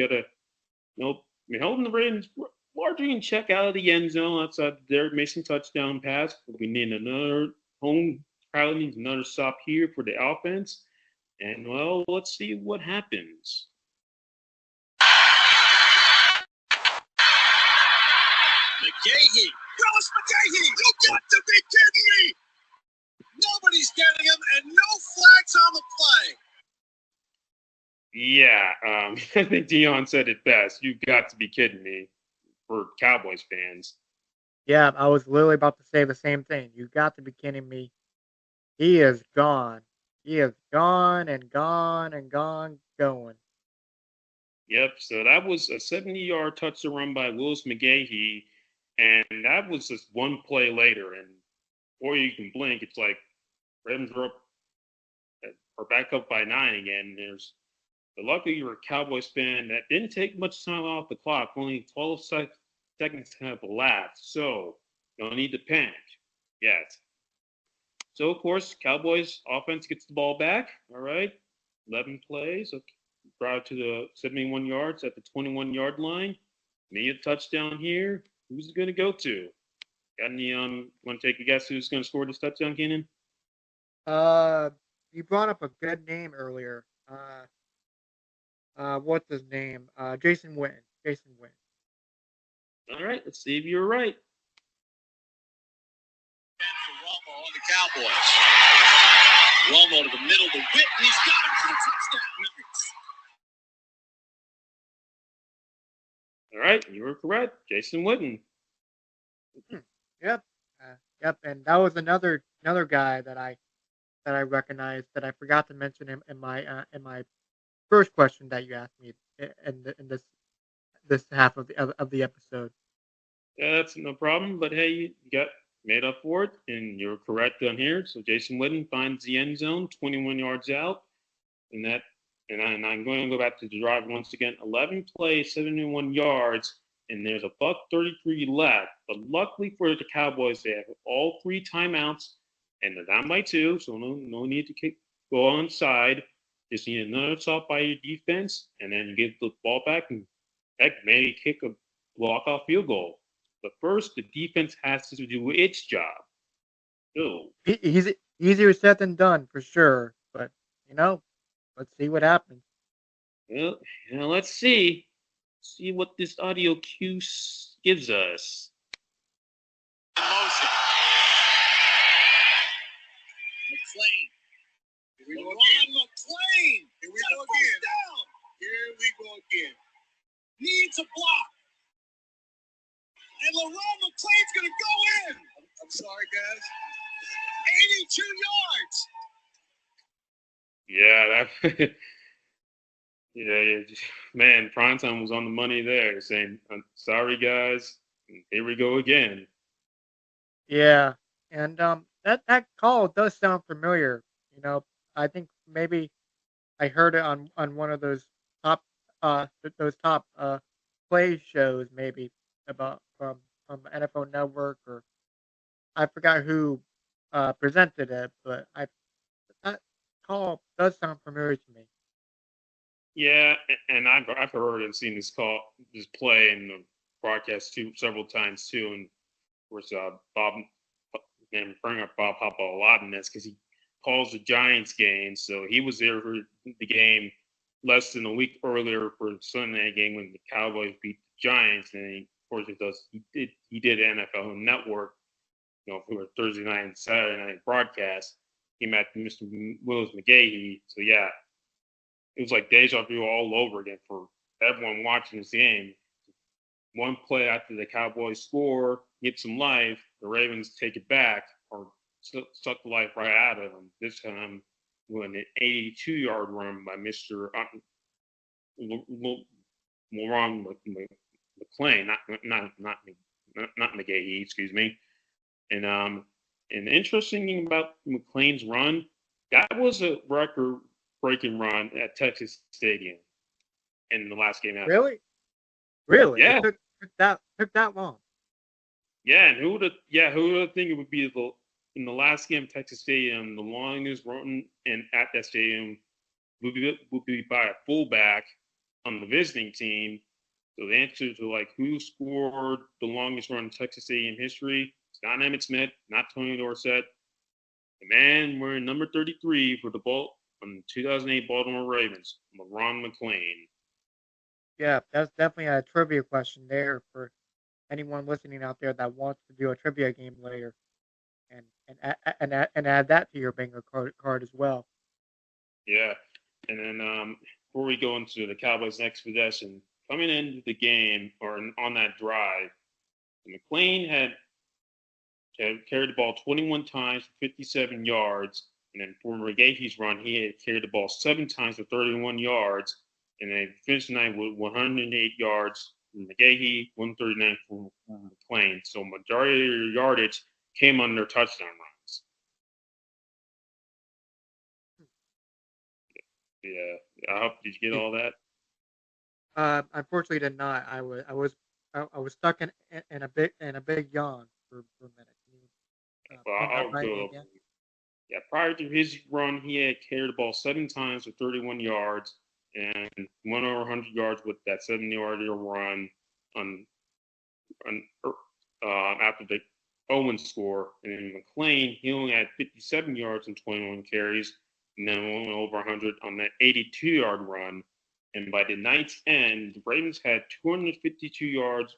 Holding the Ravens largely in check out of the end zone outside the Derek Mason touchdown pass. But we need another home crowd needs another stop here for the offense. And well, let's see what happens. McGahee. Ross McGahee. You got to be kidding me. Nobody's getting him, and no flags on the play. Yeah, I think Dion said it best. You've got to be kidding me for Cowboys fans. Yeah, I was literally about to say the same thing. You got to be kidding me. He is gone. He is gone and gone and gone going. Yep, so that was a 70-yard touchdown run by Willis McGahee, and that was just one play later. And before you can blink, it's like Ravens are back up by 9 again. Luckily, you're a Cowboys fan. That didn't take much time off the clock. Only 12 seconds have elapsed. So, no need to panic yet. So, of course, Cowboys offense gets the ball back. All right. 11 plays. Okay. Brought to the 71 yards at the 21-yard line. Need a touchdown here. Who's it going to go to? Got any, want to take a guess who's going to score this touchdown, Keenan? You brought up a good name earlier. What's his name? Jason Witten. Jason Witten. All right, let's see if you're right. Romo on the Cowboys. Romo to the middle, the whip, and he's got him for the touchdown. All right, you were correct. Jason Witten. Yep. Yep. And that was another guy that I recognized that I forgot to mention him in my first question that you asked me in this half of the episode. Yeah, that's no problem. But hey, you got made up for it, and you're correct on here. So Jason Witten finds the end zone, 21 yards out, and I'm going to go back to the drive once again. 11 plays, 71 yards, and there's a $1:33 left. But luckily for the Cowboys, they have all 3 timeouts, and they're down by 2, so no need to go onside. Just need another stop by your defense, and then you get the ball back and maybe kick a walk-off field goal. But first, the defense has to do its job. So, Easier said than done for sure, but let's see what happens. well, let's see what this audio cue gives us. Motion. McClain. Ron McClain. Here we go again. Here we go again. Needs a block. And LaRon McClain's going to go in. I'm sorry, guys. 82 yards. Yeah, man, primetime was on the money there, saying, "I'm sorry, guys. Here we go again." Yeah, and that call does sound familiar. I think maybe I heard it on one of those top play shows, maybe about from NFL Network, or I forgot who presented it, but that call does sound familiar to me. Yeah, and I've heard and seen this play in the broadcast several times too, and course, Bob, and bring up Bob Papa a lot in this because he calls the Giants game, so he was there for the game less than a week earlier for the Sunday game when the Cowboys beat the Giants, and he, of course, he did NFL Network, for a Thursday night and Saturday night broadcast. He met Mr. Willis McGahee, so yeah, it was like deja vu all over again for everyone watching this game. One play after the Cowboys score, get some life, the Ravens take it back or suck the life right out of them. This time, with an 82-yard run by Mr. Laurent McClain, not McGahee, excuse me. And the interesting thing about McClain's run, that was a record-breaking run at Texas Stadium in the last game. Really? Yeah. It took that long. Yeah, and who would have think it would be in the last game at Texas Stadium, the longest run at that stadium would be by a fullback on the visiting team. So the answer to who scored the longest run in Texas Stadium history, it's not Emmitt Smith, not Tony Dorsett. The man wearing number 33 for the 2008 Baltimore Ravens, Laurent McClain. Yeah, that's definitely a trivia question there for anyone listening out there that wants to do a trivia game later, and add that to your bingo card as well. Yeah, and then before we go into the Cowboys' next possession, coming into the game or on that drive, McClain had carried the ball 21 times for 57 yards, and then for McGahee's run, he had carried the ball 7 times for 31 yards. And they finished the night with 108 yards from McGahee, 139 from McClain. So majority of your yardage came on their touchdown runs. Yeah. I hope did you get all that? Unfortunately, did not. I was stuck in a big yawn for a minute. I'll go over. Yeah, prior to his run, he had carried the ball 7 times for 31 yards. And went over 100 yards with that 70-yard run after the Owens score. And then McClain, he only had 57 yards and 21 carries, and then went over 100 on that 82-yard run. And by the night's end, the Ravens had 252 yards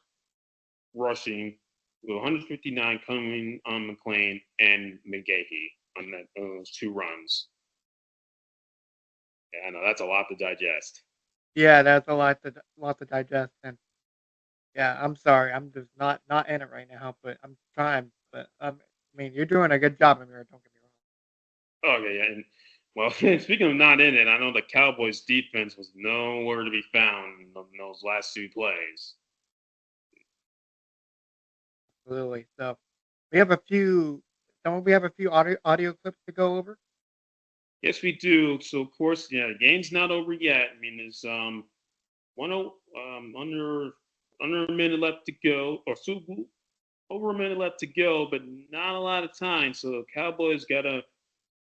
rushing, with 159 coming on McClain and McGahee on those 2 runs. Yeah, I know that's a lot to digest. Yeah, that's a lot to digest, and yeah, I'm sorry, I'm just not in it right now, but I'm trying. But I mean, you're doing a good job, Amir. Don't get me wrong. Okay, yeah, and well, speaking of not in it, I know the Cowboys' defense was nowhere to be found in those last 2 plays. Absolutely. So we have a few. Don't we have a few audio clips to go over? Yes, we do. So, of course, yeah, the game's not over yet. I mean, there's under a minute left to go, or so over a minute left to go, but not a lot of time. So, Cowboys gotta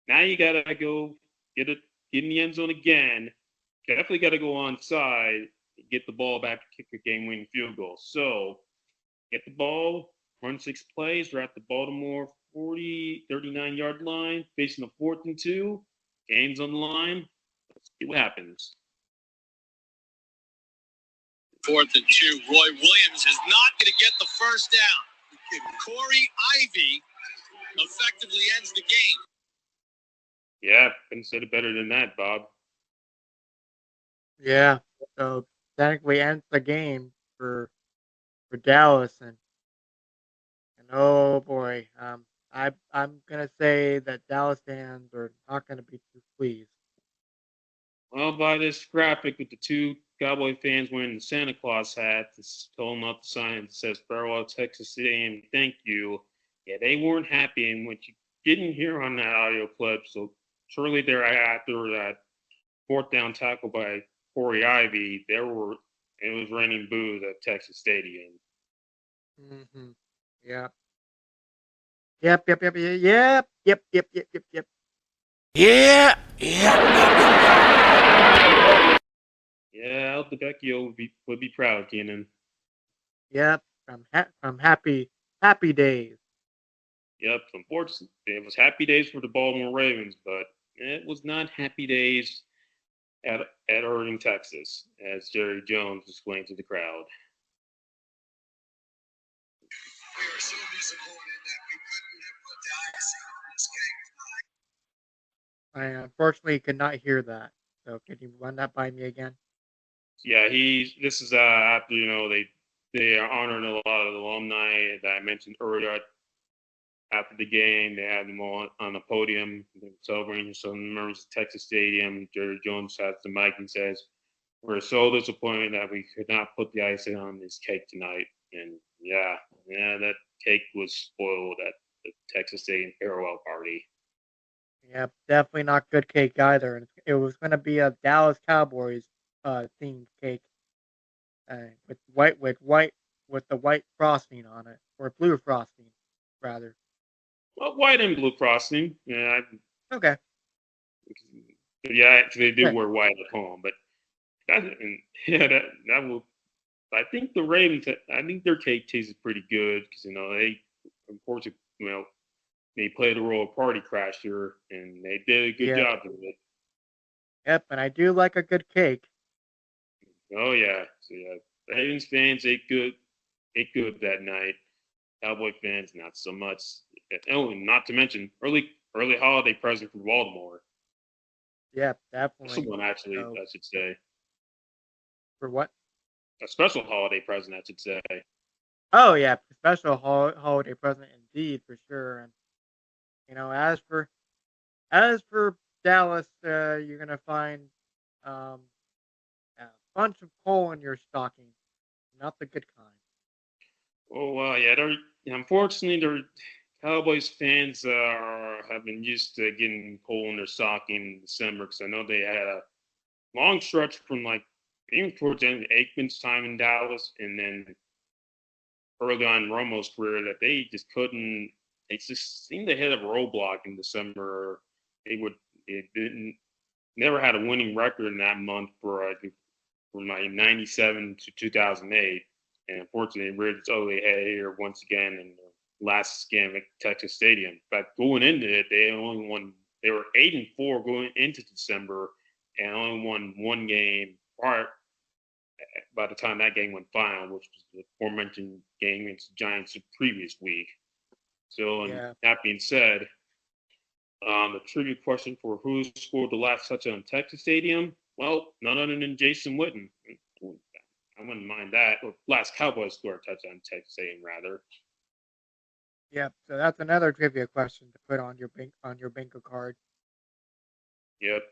go get in the end zone again. Definitely gotta go onside, get the ball back, kick a game-winning field goal. So, get the ball, run 6 plays. We're at the Baltimore 39-yard line, facing a 4th and 2. Game's on the line. Let's see what happens. 4th and 2. Roy Williams is not going to get the first down. Corey Ivy effectively ends the game. Yeah, couldn't say it better than that, Bob. Yeah, so technically ends the game for Dallas, and oh boy, I'm gonna say that Dallas fans are not gonna be too pleased. Well, by this graphic with the 2 Cowboy fans wearing the Santa Claus hats, it's holding up the sign that says "Farewell Texas City" and "Thank you." Yeah, they weren't happy, and what you didn't hear on that audio clip. So shortly thereafter, that 4th down tackle by Corey Ivy, it was raining boos at Texas Stadium. Mm-hmm. Yeah. Yep. Yeah. Yeah, Al DeBecchio would be proud, Keenan. Yep. I'm happy Happy days. Yep, unfortunately, it was happy days for the Baltimore Ravens, but it was not happy days at Irving, Texas, as Jerry Jones explained to the crowd. We are so disappointed that we couldn't have put the icing on this cake tonight. I unfortunately could not hear that. So can you run that by me again? Yeah, this is after they are honoring a lot of the alumni that I mentioned earlier. After the game, they had them all on the podium celebrating some members of Texas Stadium. Jerry Jones has the mic and says, "We're so disappointed that we could not put the icing on this cake tonight." And yeah, that cake was spoiled at the Texas Stadium farewell party. Yeah, definitely not good cake either. And it was going to be a Dallas Cowboys themed cake with the white frosting on it, or blue frosting rather. Well, white and blue frosting. Yeah, Okay. yeah, actually, they do Right. wear white at home, but that will. I think the Ravens. I think their cake tastes pretty good because they, unfortunately, they played the role of party crasher and they did a good Yeah. job of it. Yep. And I do like a good cake. Oh yeah, so yeah, Ravens fans ate good that night. Cowboy fans not so much. Oh, and not to mention early holiday present for Baltimore. Yep, definitely. Someone actually, So I should say, for what? a special holiday present, I should say. Oh yeah, special holiday present indeed for sure. And as for Dallas, you're gonna find um, a bunch of coal in your stocking, not the good kind. Oh yeah, unfortunately their Cowboys fans have been used to getting coal in their stocking in December because I know they had a long stretch from like even towards the end of Aikman's time in Dallas and then early on in Romo's career that they just couldn't. They just seemed to hit a roadblock in December. They didn't never had a winning record in that month from like '97 to 2008, and unfortunately reared its ugly head here once again in the last game at Texas Stadium. But going into it, they only won. They were 8-4 going into December, and only won one game prior by the time that game went final, which was the aforementioned game against the Giants the previous week. So, and Yeah. that being said, the trivia question for who scored the last touchdown in Texas Stadium? Well, none other than Jason Witten. I wouldn't mind that. Or last Cowboys scored a touchdown in Texas Stadium, rather. Yep. So that's another trivia question to put on your bingo card. Yep.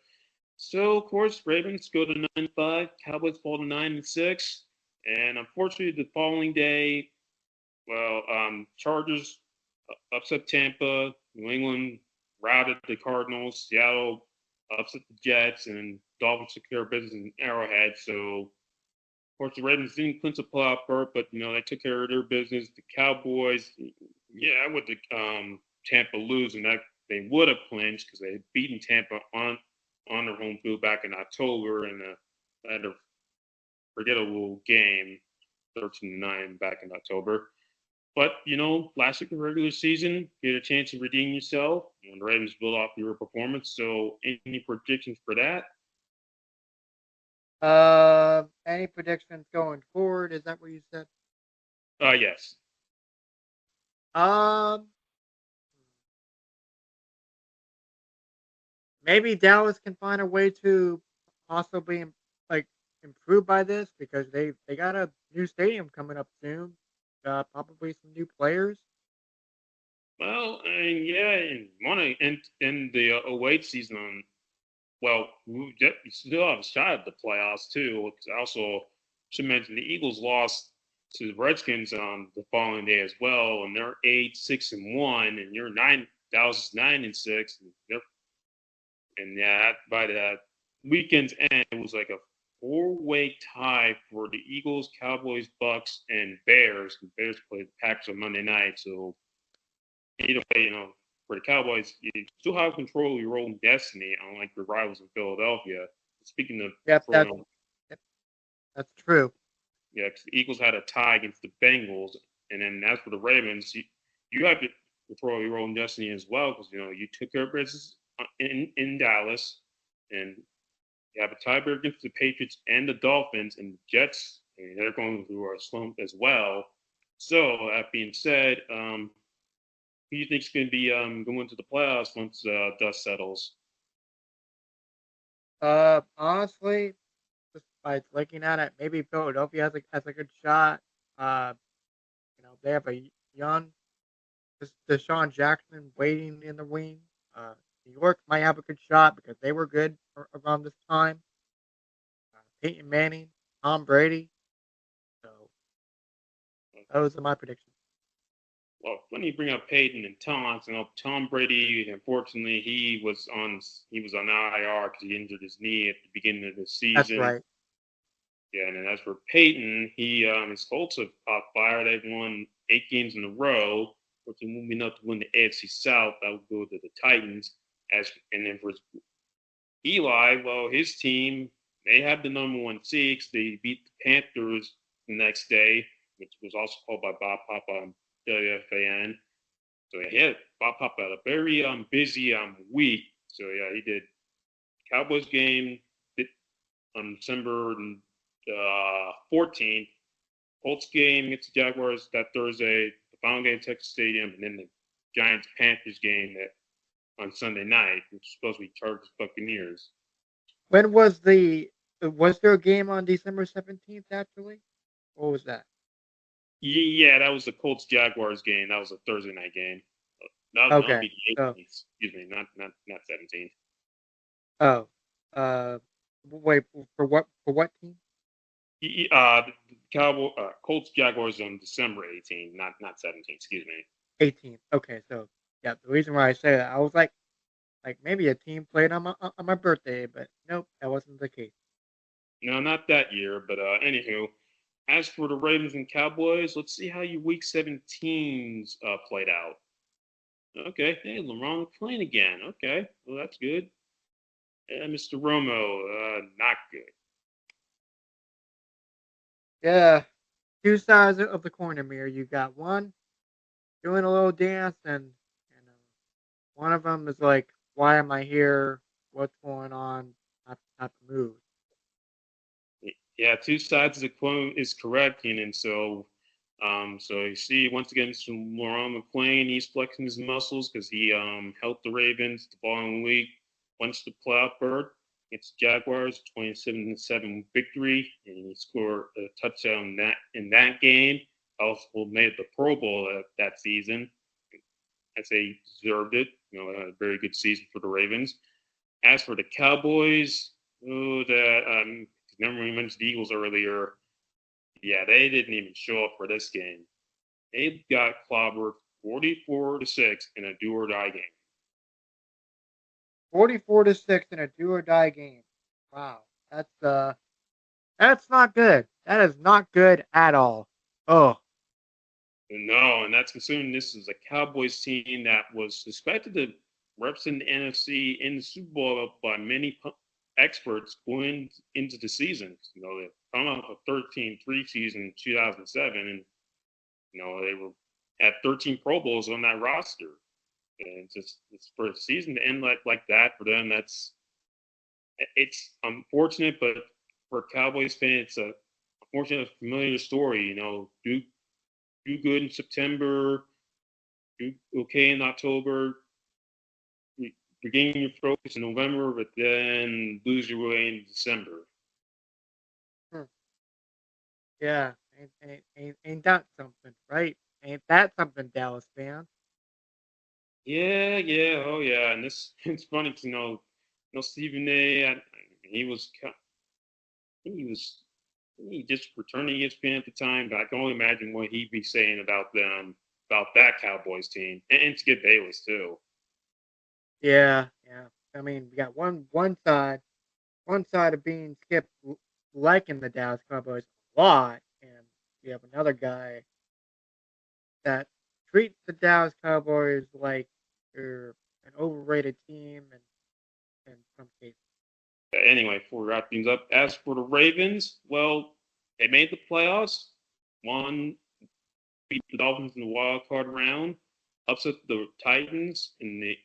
So, of course, Ravens go to 9-5. Cowboys fall to 9-6. And unfortunately, the following day, well, Chargers upset Tampa. New England routed the Cardinals. Seattle upset the Jets, and Dolphins took care of business in Arrowhead. So, of course, the Ravens didn't clinch a playoff berth, but they took care of their business. The Cowboys, yeah, with the Tampa losing, that they would have clinched because they had beaten Tampa on their home field back in October and had a forgettable game, 13-9 back in October. But, last week of the regular season, you had a chance to redeem yourself. And the Ravens built off your performance. So, any predictions for that? Any predictions going forward? Is that what you said? Yes. Maybe Dallas can find a way to possibly like improve by this because they got a new stadium coming up soon. Probably some new players. Well, yeah, in the 08 season, well, we still have a shot at the playoffs too. Because I also should mention the Eagles lost to the Redskins on the following day as well, and they're 8-6-1, and you're 9. Dallas is 9-6, and yeah, by the weekend's end, it was like a four-way tie for the Eagles, Cowboys, Bucks, and Bears. The Bears played the Packers on Monday night, so either way, for the Cowboys, you still have control of your own destiny, unlike your rivals in Philadelphia. Speaking of, Yep, that's true. yeah, 'cause the Eagles had a tie against the Bengals And then as for the Ravens, you have to control your own destiny as well because you took care of business in Dallas, and you have a tiebreaker against the Patriots and the Dolphins, and the Jets. And they're going through a slump as well. So that being said, who do you think is going to be going to the playoffs once dust settles? Honestly, just by looking at it, maybe Philadelphia has a good shot. Uh, they have a young Deshaun Jackson waiting in the wing. New York might have a good shot because they were good around this time. Peyton Manning, Tom Brady. So those are my predictions. Well, when you bring up Peyton and Tom, Tom Brady, unfortunately, he was on IR because he injured his knee at the beginning of the season. That's right. Yeah, and then as for Peyton, his Colts have caught fire. They've won 8 games in a row, which are moving up to win the AFC South. That would go to the Titans. And then for Eli, well, his team, they have the number 1 seed. They beat the Panthers the next day, which was also called by Bob Papa on WFAN. So yeah, Bob Papa had a very busy week. So yeah, he did Cowboys game on December 14th. Colts game against the Jaguars that Thursday. The final game at Texas Stadium, and then the Giants Panthers game on Sunday night, which is supposed to be Chargers Buccaneers. When was there a game on December 17th actually? What was that? Yeah, that was the Colts Jaguars game. That was a Thursday night game. That'll be the 18th. Excuse me, not 17th. Oh, wait, for what team? The Colts Jaguars on December 18th, not 17th. Excuse me. 18th. Okay, so yeah, the reason why I say that, I was like maybe a team played on my birthday, but nope, that wasn't the case. No, not that year. But anywho, as for the Ravens and Cowboys, let's see how your Week 17s played out. Okay, hey, LeBron playing again. Okay, well that's good. Mr. Romo, not good. Yeah, two sides of the coin, Amir. You got one doing a little dance, and one of them is like, "Why am I here? What's going on? Not to move." Yeah, two sides of the coin is correct, and so you see once again, Mr. Laurent McClain, he's flexing his muscles because he helped the Ravens the following week, once the playoff berth. It's Jaguars 27-7 victory, and he scored a touchdown in that game. Also made the Pro Bowl that season. I'd say he deserved it. A very good season for the Ravens. As for the Cowboys, remember we mentioned the Eagles earlier. Yeah, they didn't even show up for this game. They got clobbered 44-6 in a do or die game. 44-6 in a do or die game. Wow, that's not good. That is not good at all. Oh. No, and that's considering this is a Cowboys team that was expected to represent the NFC in the Super Bowl by many experts going into the season. They come off a 13-3 season in 2007, and they had 13 Pro Bowls on that roster. And it's for a season to end like that for them. It's unfortunate, but for a Cowboys fan, it's a unfortunate, familiar story. Do good in September, do okay in October, regain your focus in November, but then lose your way in December. Yeah, ain't that something, right? Ain't that something, Dallas fans? Yeah, oh yeah, and it's funny to Stephen A. He just returning ESPN at the time, but I can only imagine what he'd be saying about them, about that Cowboys team, and Skip Bayless too. Yeah. I mean, we got one side of being Skip liking the Dallas Cowboys a lot, and we have another guy that treats the Dallas Cowboys like they're an overrated team, and in some cases. Anyway, before we wrap things up, as for the Ravens, well, they made the playoffs, won beat the Dolphins in the wild card round, upset the Titans in the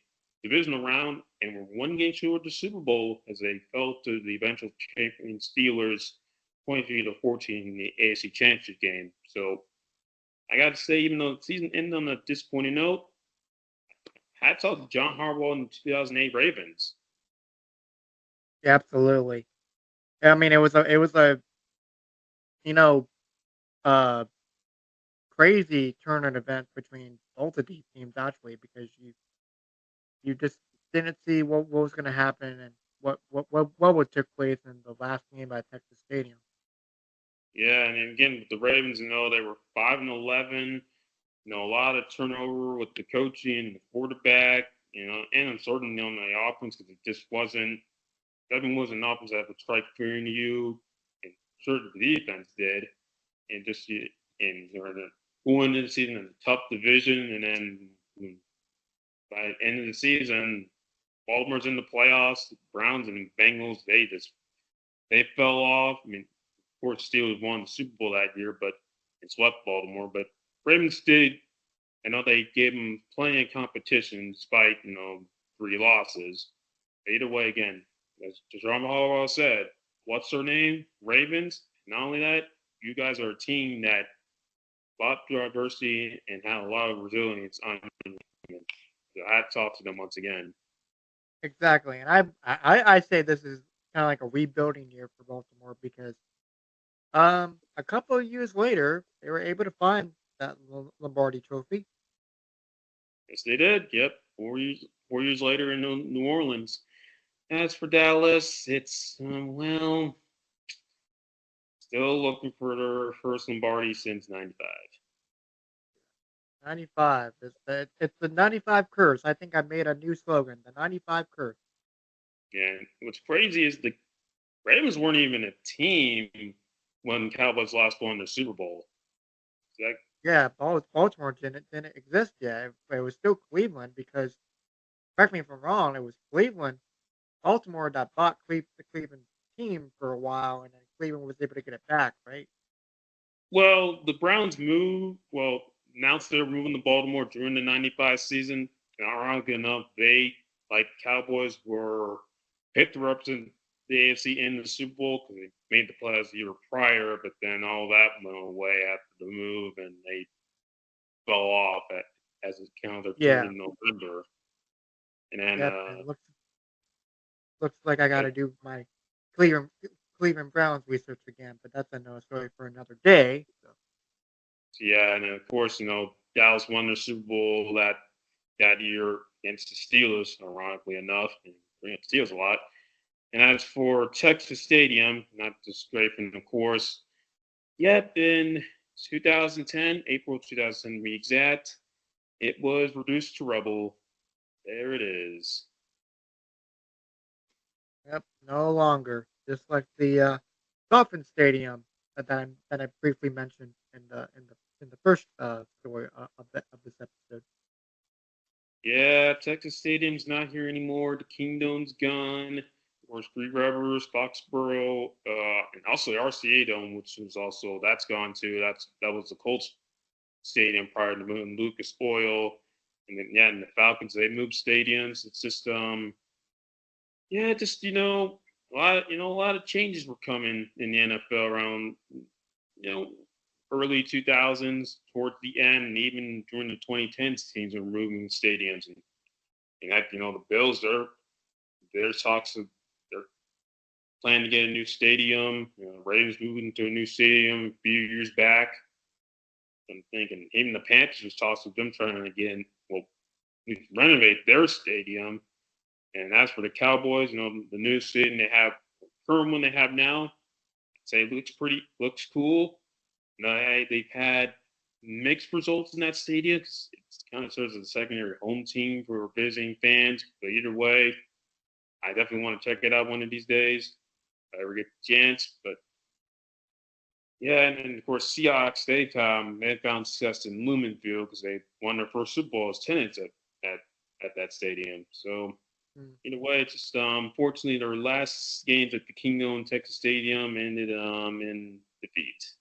divisional round, and were one game short of the Super Bowl as they fell to the eventual champion Steelers 23-14 in the AFC Championship game. So I got to say, even though the season ended on a disappointing note, hats off to John Harbaugh and the 2008 Ravens. Yeah, absolutely. I mean, it was a you know crazy turn in events between both of these teams actually, because you just didn't see what was going to happen and what would took place in the last game at Texas Stadium. Yeah, and again with the Ravens, they were 5-11. A lot of turnover with the coaching, the quarterback, and uncertainty on the offense because it just wasn't. Devin was an offense that would strike fear into you, and sure the defense did, and just going into the season in a tough division, and then by the end of the season, Baltimore's in the playoffs. The Browns and Bengals, they fell off. I mean, of course, Steelers won the Super Bowl that year, but it swept Baltimore. But Ravens did. I know they gave them plenty of competition despite 3 losses. Either way, again, as Jerome Harbaugh said, what's their name? Ravens. Not only that, you guys are a team that a lot of diversity and had a lot of resilience on. So hats off to them once again. Exactly, and I say this is kind of like a rebuilding year for Baltimore because a couple of years later they were able to find that Lombardi Trophy. Yes, they did. Yep, 4 years later in New Orleans. As for Dallas, it's still looking for their first Lombardi since '95. 95. It's the 95 curse. I think I made a new slogan, the 95 curse. And what's crazy is the Ravens weren't even a team when Cowboys last won the Super Bowl. Yeah, Baltimore didn't exist yet. It was still Cleveland because, correct me if I'm wrong, it was Cleveland, Baltimore that bought the Cleveland team for a while, and then Cleveland was able to get it back, right? Well, the Browns announced they're moving to Baltimore during the '95 season. And ironically enough, they, like Cowboys, were picked to represent the AFC in the Super Bowl because they made the playoffs the year prior, but then all that went away after the move, and they fell off as it counted Yeah. in November. And then, It looks like I got to do my Cleveland Browns research again, but that's another story for another day. So. Yeah, and then of course, Dallas won the Super Bowl that year against the Steelers, ironically enough, and the Steelers a lot. And as for Texas Stadium, not just scraping, of course, yep, in 2010, April 2010 to be exact, it was reduced to rubble. There it is. Yep, no longer. Just like the Dolphins Stadium that I briefly mentioned in the first story of this episode. Yeah, Texas Stadium's not here anymore. The Kingdom's gone. Of course, Three Rivers, Foxborough, and also the RCA Dome, which was also that's gone too. That was the Colts Stadium prior to moving Lucas Oil, and then and the Falcons they moved stadiums. It's just a lot of changes were coming in the NFL around early 2000s towards the end, and even during the 2010s, teams were moving stadiums, and the Bills their talks of they're planning to get a new stadium. Ravens moving to a new stadium a few years back. I'm thinking even the Panthers was talks with them trying to renovate their stadium. And as for the Cowboys, the new stadium they have, current one they have now, I'd say it looks cool. They've had mixed results in that stadium because it kind of serves as a secondary home team for visiting fans. But either way, I definitely want to check it out one of these days if I ever get the chance. But yeah, and then of course Seahawks they found success in Lumen Field because they won their first Super Bowl as tenants at that stadium. So either way, it's just unfortunately their last games at the Kingdom Texas Stadium ended in defeat.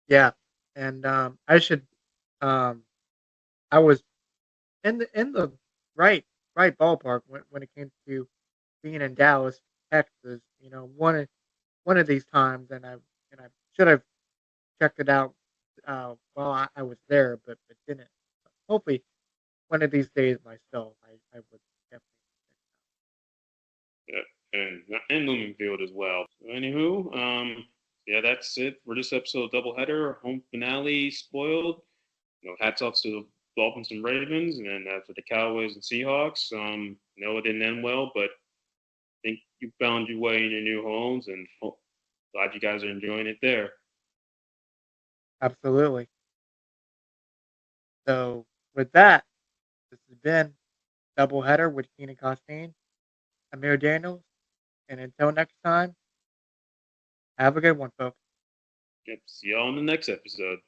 Yeah, and I should I was in the right ballpark when it came to being in Dallas, Texas. You know, one of these times, and I should have checked it out while I was there, but didn't. Hopefully, one of these days myself, I would definitely. Yeah, and Lumen Field as well. So anywho, yeah, that's it for this episode of Doubleheader. Home finale spoiled. You know, hats off to the Dolphins and Ravens, and then for the Cowboys and Seahawks. No, it didn't end well, but I think you found your way in your new homes, and glad you guys are enjoying it there. Absolutely. So with that, this has been Doubleheader with Keenan Costain, Amir Daniels, and until next time, have a good one, folks. Yep, see y'all in the next episode.